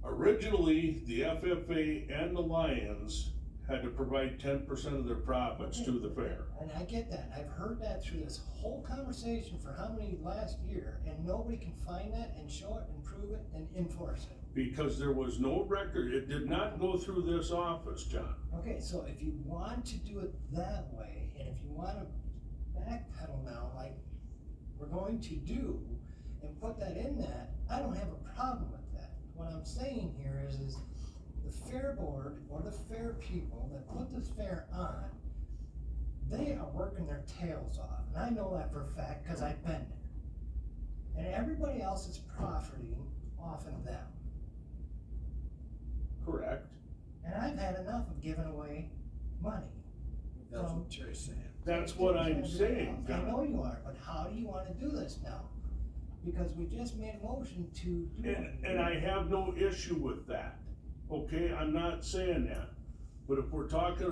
Originally, the FFA and the Lions had to provide 10% of their profits to the fair.
And I get that, I've heard that through this whole conversation for how many last year, and nobody can find that and show it and prove it and enforce it.
Because there was no record, it did not go through this office, John.
Okay, so if you want to do it that way, and if you wanna backpedal now, like we're going to do, and put that in that, I don't have a problem with that. What I'm saying here is the fair board or the fair people that put this fair on, they are working their tails off, and I know that for a fact, cause I've been there. And everybody else is profiting off of them.
Correct.
And I've had enough of giving away money.
That's what Terry's saying.
That's what I'm saying,
I
John.
know you are, but how do you wanna do this now? Because we just made a motion to do it.
And I have no issue with that, okay, I'm not saying that, but if we're talking,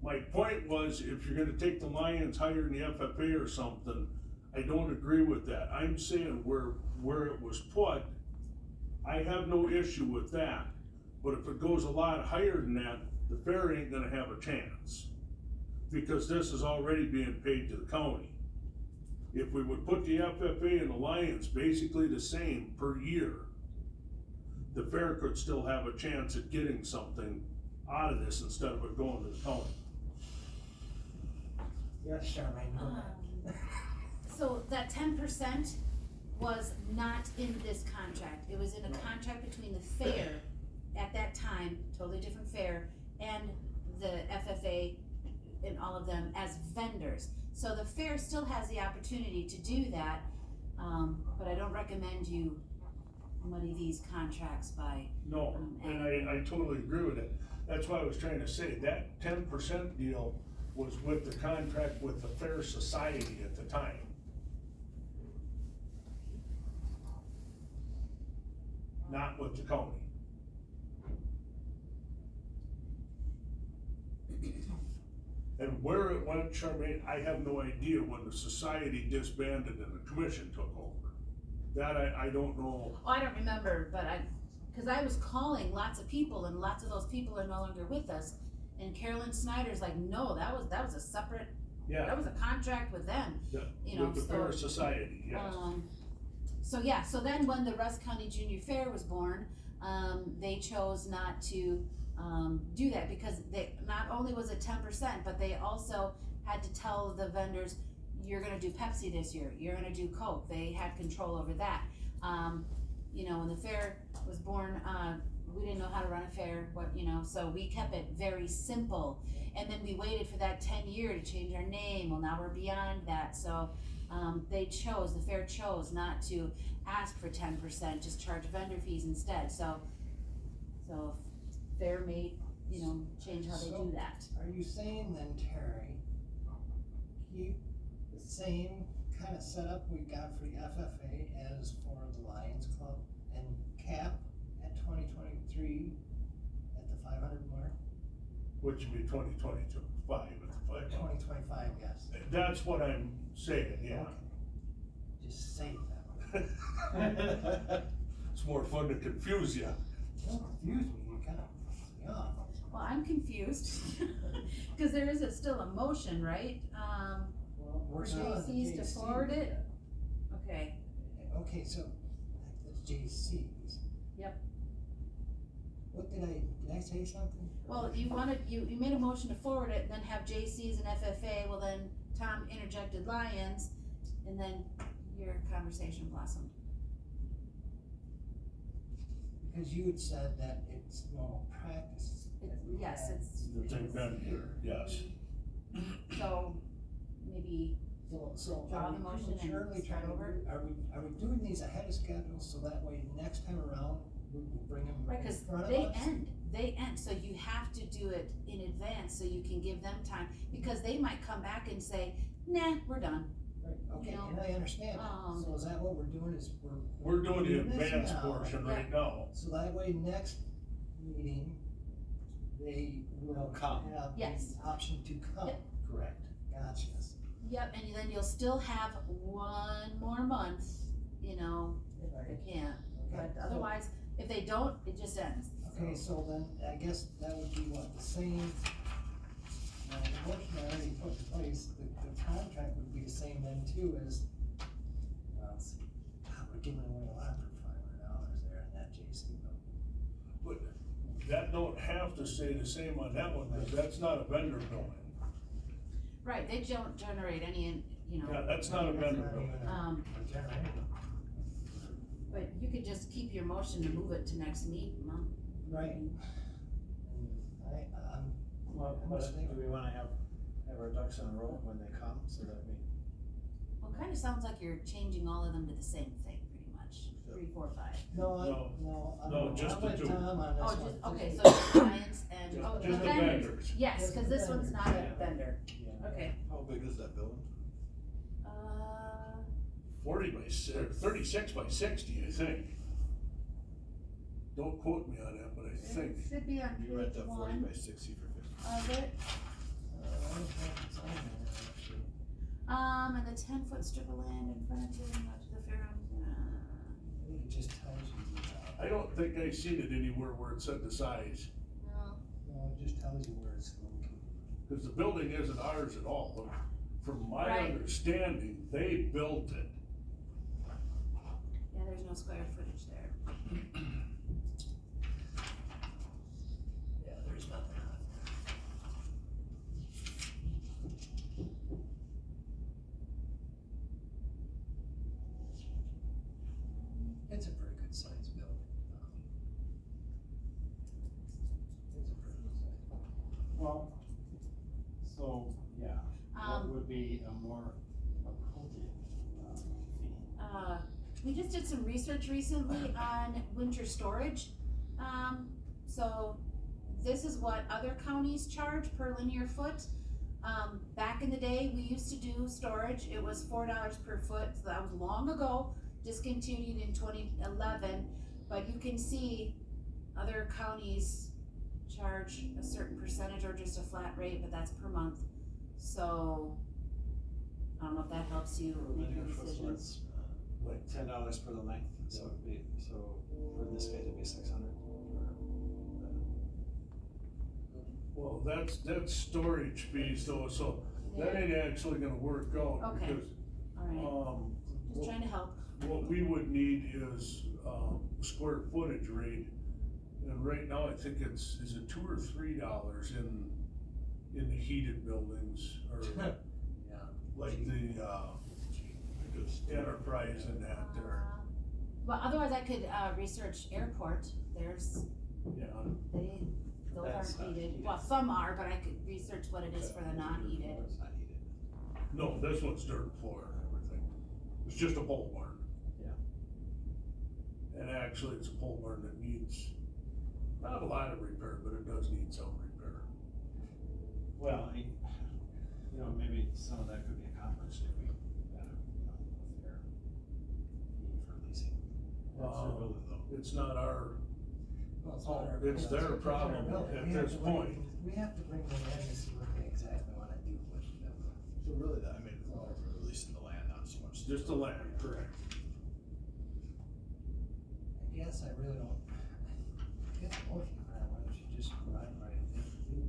my point was, if you're gonna take the Lions higher than the FFA or something, I don't agree with that, I'm saying where it was put, I have no issue with that, but if it goes a lot higher than that, the fair ain't gonna have a chance, because this is already being paid to the county. If we would put the FFA and the Lions basically the same per year, the fair could still have a chance at getting something out of this instead of it going to the county.
Yes, Charmaine, go ahead.
So that 10% was not in this contract, it was in a contract between the fair at that time, totally different fair, and the FFA and all of them as vendors. So the fair still has the opportunity to do that, but I don't recommend you muddy these contracts by.
No, and I totally agree with it. That's why I was trying to say, that 10% deal was with the contract with the Fair Society at the time. Not with the county. And where it went, Charmaine, I have no idea when the society disbanded and the commission took over. That I don't know.
Oh, I don't remember, but cause I was calling lots of people and lots of those people are no longer with us. And Carolyn Snyder's like, no, that was a separate,
Yeah.
that was a contract with them,
Yeah,
you know,
with the
so.
Fair Society, yes.
So yeah, so then when the Rusk County Junior Fair was born, they chose not to, do that because they, not only was it 10%, but they also had to tell the vendors, you're gonna do Pepsi this year, you're gonna do Coke, they had control over that. You know, when the fair was born, we didn't know how to run a fair, so we kept it very simple. And then we waited for that 10-year to change our name, well, now we're beyond that, so, the fair chose not to ask for 10%, just charge vendor fees instead, so fair may, change how they do that.
Are you saying then, Terry, keep the same kind of setup we got for the FFA as for the Lions Club and cap at 2023 at the 500 mark?
Which would be 2022, 5 at the 5.
2025, yes.
That's what I'm saying, yeah.
Okay. Just say it that way.
It's more fun to confuse you.
Don't confuse me, you kind of, yeah.
Well, I'm confused, cause there is still a motion, right?
Well,
For
we're still on the
JCs to
JC.
forward it? Okay,
Okay, so that's JC's.
Yep.
What did I say something?
well, you made a motion to forward it, then have JCs and FFA, well then Tom interjected Lions, and then your conversation blossomed.
Because you had said that it's normal practice. that we
Yes,
had-
That they've been here, yes.
So, maybe
So
Draw
are
the
we
motion and
prematurely
start
trying to
over?
are we doing these ahead of schedule so that way next time around we will bring them
right,
in
cause
front of
they
us?
end, so you have to do it in advance, so you can give them time, because they might come back and say, nah, we're done.
Right, okay,
you know,
and I understand that. So is that what we're doing is
We're doing the
this
advanced
now,
portion right now.
So that way next meeting, they will
Come.
have
Yes.
the option to come.
Yep.
Correct.
Gotcha.
Yep, and then you'll still have one more month, if they can't,
Okay,
but otherwise, if they don't, it just ends.
Okay, so then I guess that would be what, the same, the motion I already put in place, the contract would be the same then too as, let's see, we're giving away a lot for $500 there in that JC bill.
But that don't have to stay the same on that one, because that's not a vendor billing.
Right, they don't generate any,
Yeah, that's not a vendor billing.
But you could just keep your motion to move it to next meeting, huh?
Right. And
Well, but do we wanna have our ducks in a row when they come, so that we?
Well, it kinda sounds like you're changing all of them to the same thing, pretty much, 3, 4, 5.
No, just the two.
Tom on this
Oh,
one.
just, okay, so just Lions and,
Just-
oh,
just
the
the
vendors,
vendors.
yes,
Just
cause
the
this one's not a
vendors.
vendor, okay.
How big is that building?
40 by 36 by 60, I think. Don't quote me on that, but I think.
It should be on
You rent
page
that 40
1
by 60 for 50.
of it,
I don't think it's on there, actually.
and the 10-foot strip of land in front of the fair,
I think it just tells you,
I don't think I seen it anywhere where it said the size,
no,
no, it just tells you where it's located.
because the building isn't ours at all. From my
Right.
understanding, they built it.
yeah, there's no square footage there.
Yeah, there's nothing
did some research recently on winter storage. So this is what other counties charge per linear foot. Back in the day, we used to do storage, it was $4 per foot, so that was long ago, discontinued in 2011. But you can see other counties charge a certain percentage or just a flat rate, but that's per month. So, I don't know if that helps you make your decisions.
Like $10 per the length, so it'd be, so for this case it'd be 600.
Well, that's storage fees though, so that ain't actually gonna work out
Okay.
because,
Alright, just trying to help.
what we would need is, square footage rate. And right now, I think is it $2 or $3 in the heated buildings, or
Yeah.
like the, Enterprise and that there,
Well, otherwise I could, research airport, there's,
yeah.
those
That's
aren't
not
heated,
heated.
well, some are, but I could research what it is for the non-heated.
It's not heated.
No, this one's dirt floor and everything. It's just a pole barn.
Yeah.
And actually, it's a pole barn that needs, not a lot of repair, but it does need some repair.
Well, you know, maybe some of that could be accomplished if we got a, fair fee for leasing. That's their building though.
It's not our,
Well, it's not our.
it's their
our
problem
building.
at
We have
this
to bring-
point.
We have to bring them in and see what they exactly wanna do with the building.
So really, I mean, we're releasing the land, not so much.
Just the land, correct.
I guess I really don't, I guess the motion for that, why don't you just ride right,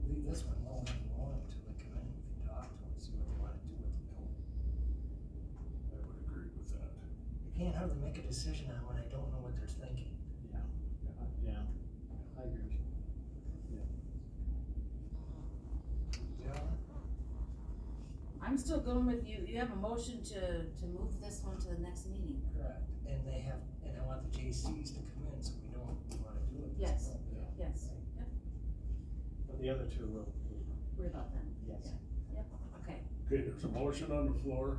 leave this one alone until they come in, we can talk to them, see what they wanna do with the building.
I would agree with that.
I can't hardly make a decision on when I don't know what they're thinking.
Yeah, I agree with you.
I'm still going with you, you have a motion to move this one to the next meeting.
Correct, and they have, and I want the JCs to come in, so we know what we wanna do with this.
Yes.
building.
Yes, yep,
But the other two will,
worry about them.
yes.
Yep, okay.
Okay, there's a motion on the floor.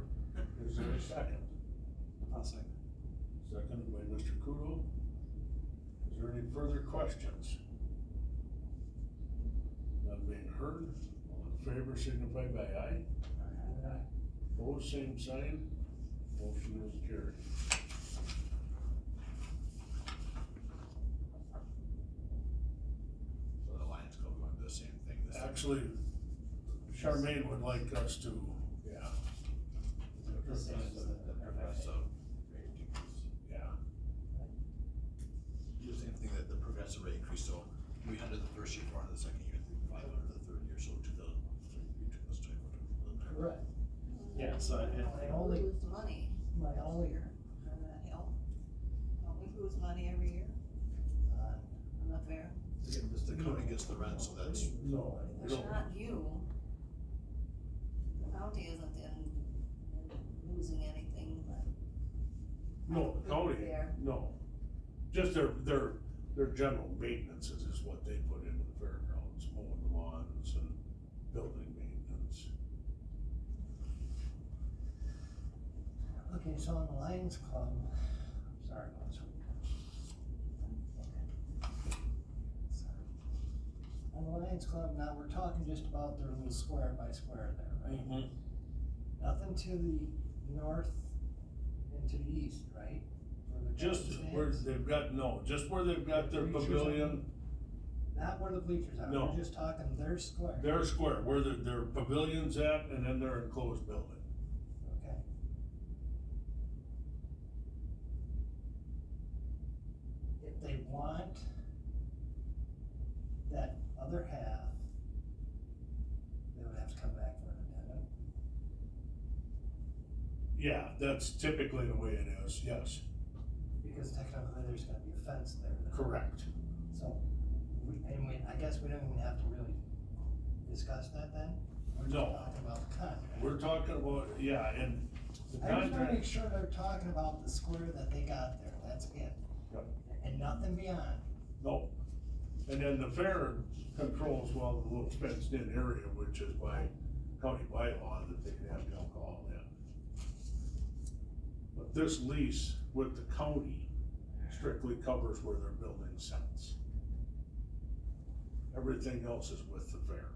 Is there a second?
I'll second.
Seconded by Mr. Kudo. Is there any further questions? None being heard, all in favor signify by aye. Opposed, same sign. Motion is carried.
So the Lions Club going to do the same thing this time.
Actually, Charmaine would like us to, yeah,
The same as the
So, rate increase.
yeah.
Do the same thing that the progressive rate increase, so 300 the first year, 400 the second year, 500 the third year, so 2,000, let's try for
Correct.
Yeah, so it,
My only,
Lose money
my only,
on that hill. Don't we lose money every year on the fair?
Again, this, the county gets the rent, so that's,
No, we
It's
don't.
not you. The county isn't in losing anything, but.
No, the county,
Fair.
no. Just their general maintenances is what they put into the fairgrounds, mowing the lawns and building maintenance.
okay, so on the Lions Club, sorry about this. On the Lions Club, now we're talking just about their little square by square there, right? Nothing to the north and to the east, right? Where the
Just
grandstands?
where they've got, no, just where they've got their
Bleachers
pavilion,
Not where the bleachers are,
No.
we're just talking their square.
their square, where their pavilion's at, and then their enclosed building.
Okay. If they want that other half, they would have to come back for an addendum.
Yeah, that's typically the way it is, yes,
Because technically there's gonna be a fence there. then.
correct.
So, I guess we don't even have to really discuss that then? We're just
No.
talking about the contract.
We're talking about, yeah, and the
I just wanna make
contract,
sure they're talking about the square that they got there, that's it.
Yep.
And nothing beyond.
no. And then the fair controls, well, the little fenced in area, which is by county bylaw that they can have the alcohol in. But this lease with the county strictly covers where their building sits. Everything else is with the fair.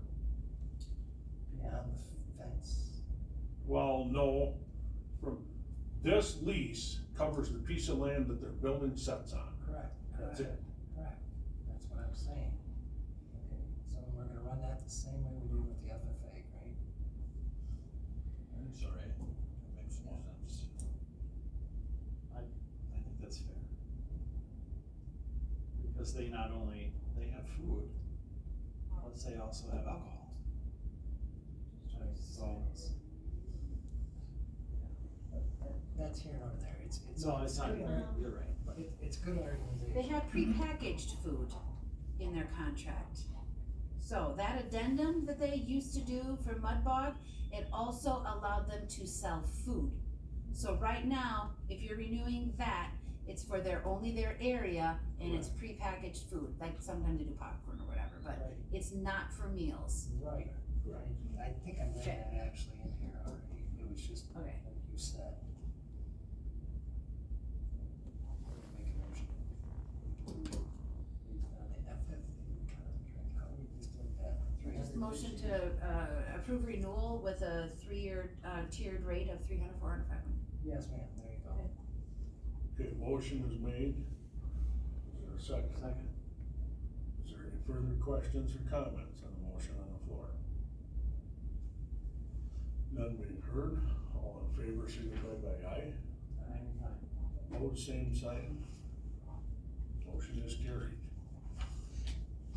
Beyond the fence.
Well, no, from, this lease covers the piece of land that their building sits on.
Correct.
That's it.
Correct, that's what I'm saying. Okay, so we're gonna run that the same way we do with the FFA, right?
It's all right, that makes more sense.
I think that's fair. Because they not only, they have food, but they also have alcohol. So,
That's here nor there, it's.
no, it's not,
good
you're right, but.
It's good organization.
They have prepackaged food in their contract. So that addendum that they used to do for Mudbog, it also allowed them to sell food. So right now, if you're renewing that, it's for only their area and it's prepackaged food, like sometimes they do popcorn or whatever, but
Right.
it's not for meals.
Right, I think I read that actually in here already, it was just like
Okay.
you said. Make a motion. Based on the FFA contract, how do we just like that?
Just motion to, approve renewal with a 3-year, tiered rate of 300, 400, 500.
Yes, ma'am, there you go.
Okay, motion is made. Is there a second?
Second.
Is there any further questions or comments on the motion on the floor? None being heard, all in favor signify by aye. Opposed, same sign. Motion is carried.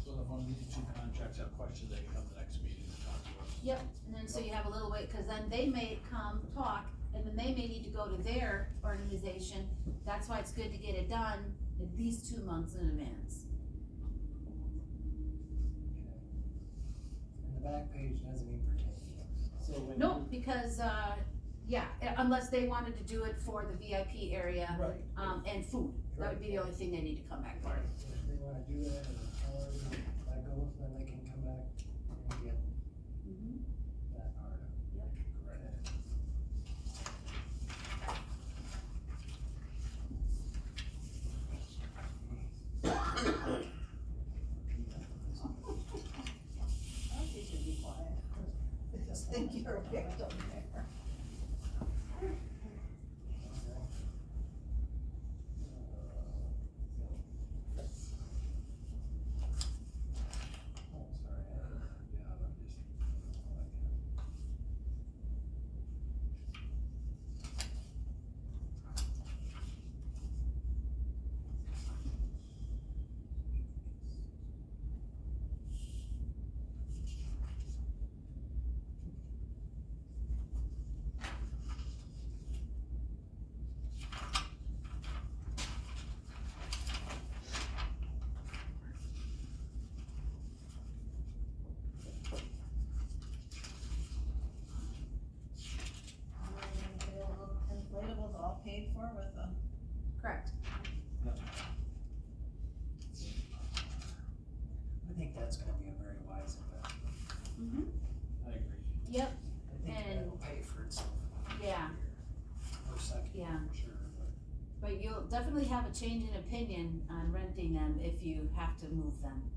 So if one of these two contracts have questions, they can come to the next meeting and talk to us.
Yep, and then so you have a little wait, cause then they may come talk, and then they may need to go to their organization. That's why it's good to get it done at least 2 months in advance.
And the back page doesn't even pertain to us.
So when
Nope, because, yeah, unless they wanted to do it for the VIP area,
Right.
and food. That would be the only thing they need to come back for.
If they wanna do that, or however that goes, then they can come back and get that part of it.
Yep.
Correct.
I think you should be quiet. I just think you're a victim there.
Oh, sorry, yeah, I'm just,
Inflatables all paid for with a.
Correct.
I think that's gonna be a very wise investment.
I agree.
Yep,
I think
And-
that'll pay for itself.
yeah,
For a second,
Yeah.
for sure, but.
but you'll definitely have a change in opinion on renting them if you have to move them.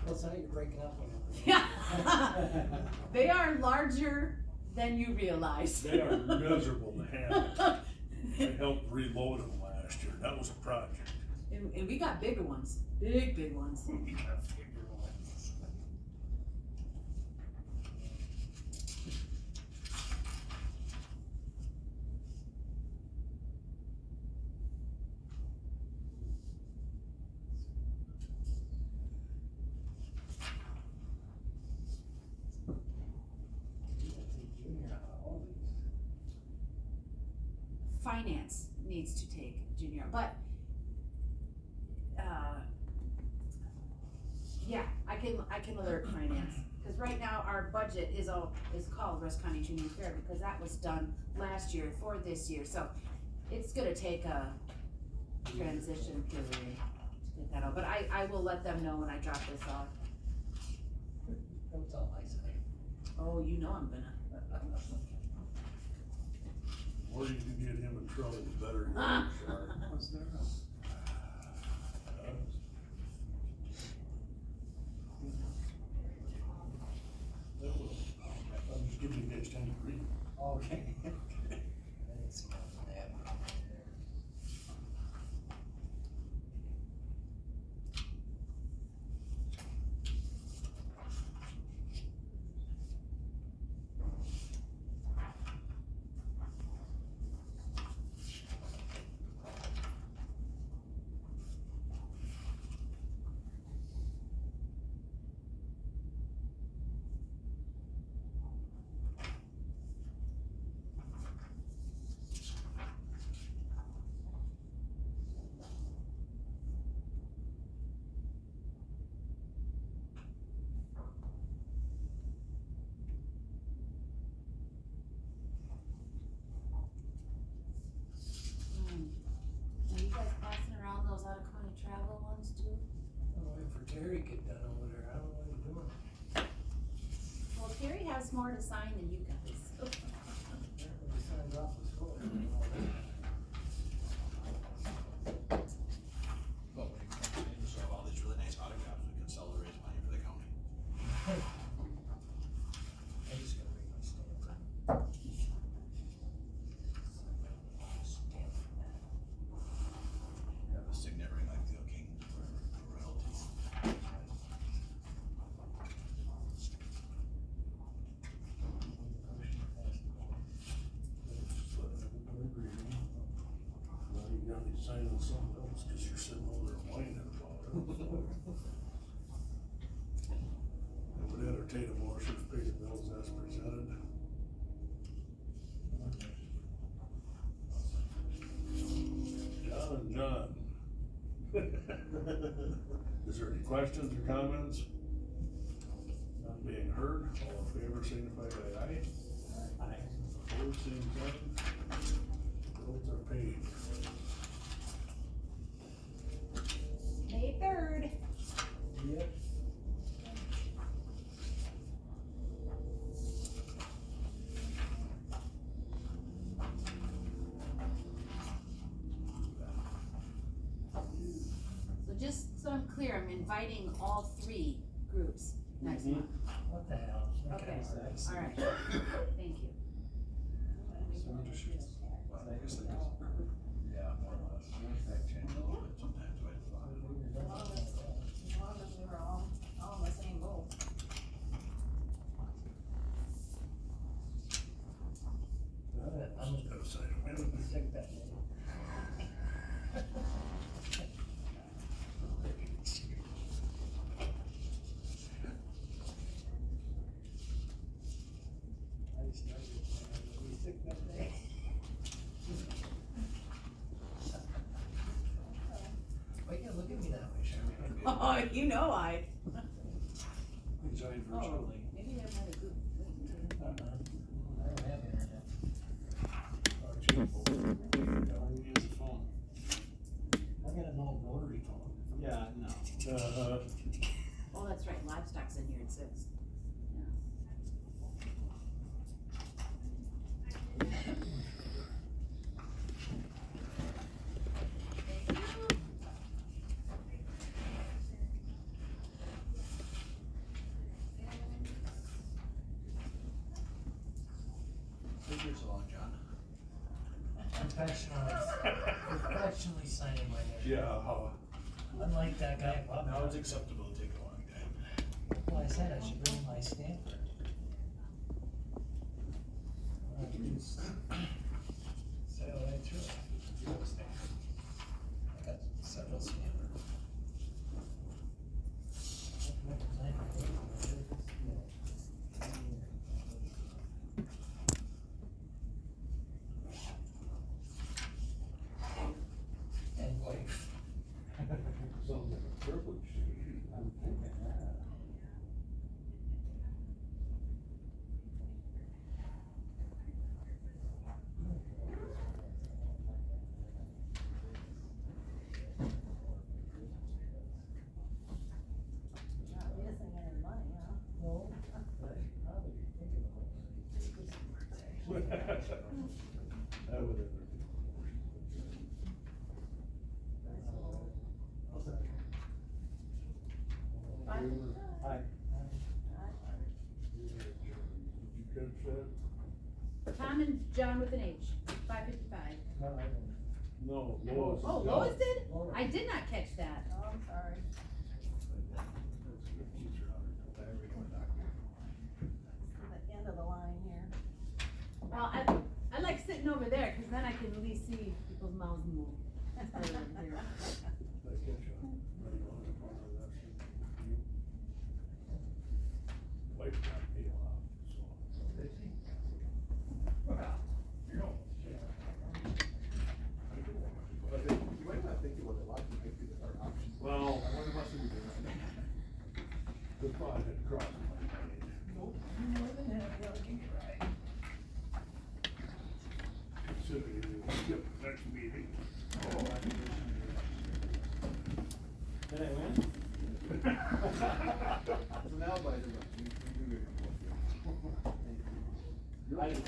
Well, so you're breaking up on everything.
Yeah. They are larger than you realize.
They are miserable to handle. I helped reload them last year, that was a project.
And we got bigger ones, big ones.
We got bigger ones. Junior out of all these.
Finance needs to take junior, but, yeah, I can alert finance, cause right now our budget is called Rusk County Junior Fair, because that was done last year for this year, so it's gonna take a transition period to get that out, but I will let them know when I drop this off.
Don't tell my side.
Oh, you know I'm gonna.
more you can get him in trouble, the better.
Was there
That will. I'm just giving you guys time to read.
Okay. I didn't see nothing to happen there.
Are you guys passing around those out of county travel ones too?
I'm waiting for Terry to get done over there, I don't know what he's doing.
Well, Terry has more to sign than you guys.
Apparently he signed off the school.
But when it comes in, so have all these really nice autographs, we can sell to raise money for the county.
I just gotta bring my stamp. Stamp.
Have a signet ring like the king for royalty.
Just let everybody read them. Now you got me signing something else, cause you're sitting over there whining about it. I would entertain a motion to pay the bills as presented. John and John. Is there any questions or comments? None being heard, all in favor signify by aye. Aye. Opposed, same sign. Bills are paid.
May 3rd.
Yep.
So just so I'm clear, I'm inviting all 3 groups next month.
What the hell?
Okay,
Nice.
alright, thank you.
So we just shoot. Well, I guess it is. Yeah, more or less. That changes a little bit sometimes, but it's fine.
As long as we were all on the same boat.
I'm just
Gotta sign
gonna
them.
be sick that day. I just started, I'm gonna be sick that day. Why you gotta look at me that way, Sherman?
Oh, you know I.
We joined
Oh,
virtually.
maybe they had a group link too.
I don't have internet.
Oh, gee.
Don't use the phone.
I got an old rotary phone.
Yeah, no.
Oh, that's right, livestock's in here, it says.
Take yours along, John.
Professionally signing my name.
Yeah.
Unlike that guy.
Now it's acceptable to take a long time.
Well, I said I should bring my stamper. I can just sail right through it.
You have a stamp.
I got several stampers. And wife.
Sounds like a privilege.
I'm thinking that.
favor?
Aye.
Did you catch that?
Tom and John with an H, 555.
No, I don't.
No, Lois.
Oh, Lois did? I did not catch that.
Oh, I'm sorry.
That's a good teacher out there. There we go,
The end of the line here.
Well, I like sitting over there, cause then I can at least see people's mouths move. That's better than here.
Did I catch that? Right on the corner of that sheet. Wife got paid off, so.
You might not think about the lot you get through our options.
Well,
I wonder what we do.
the thought had crossed my mind.
Nope, you more than happy, I'll give you a ride.
Considering we will skip the next meeting.
Did I win?
So now by the way, you do it.
I didn't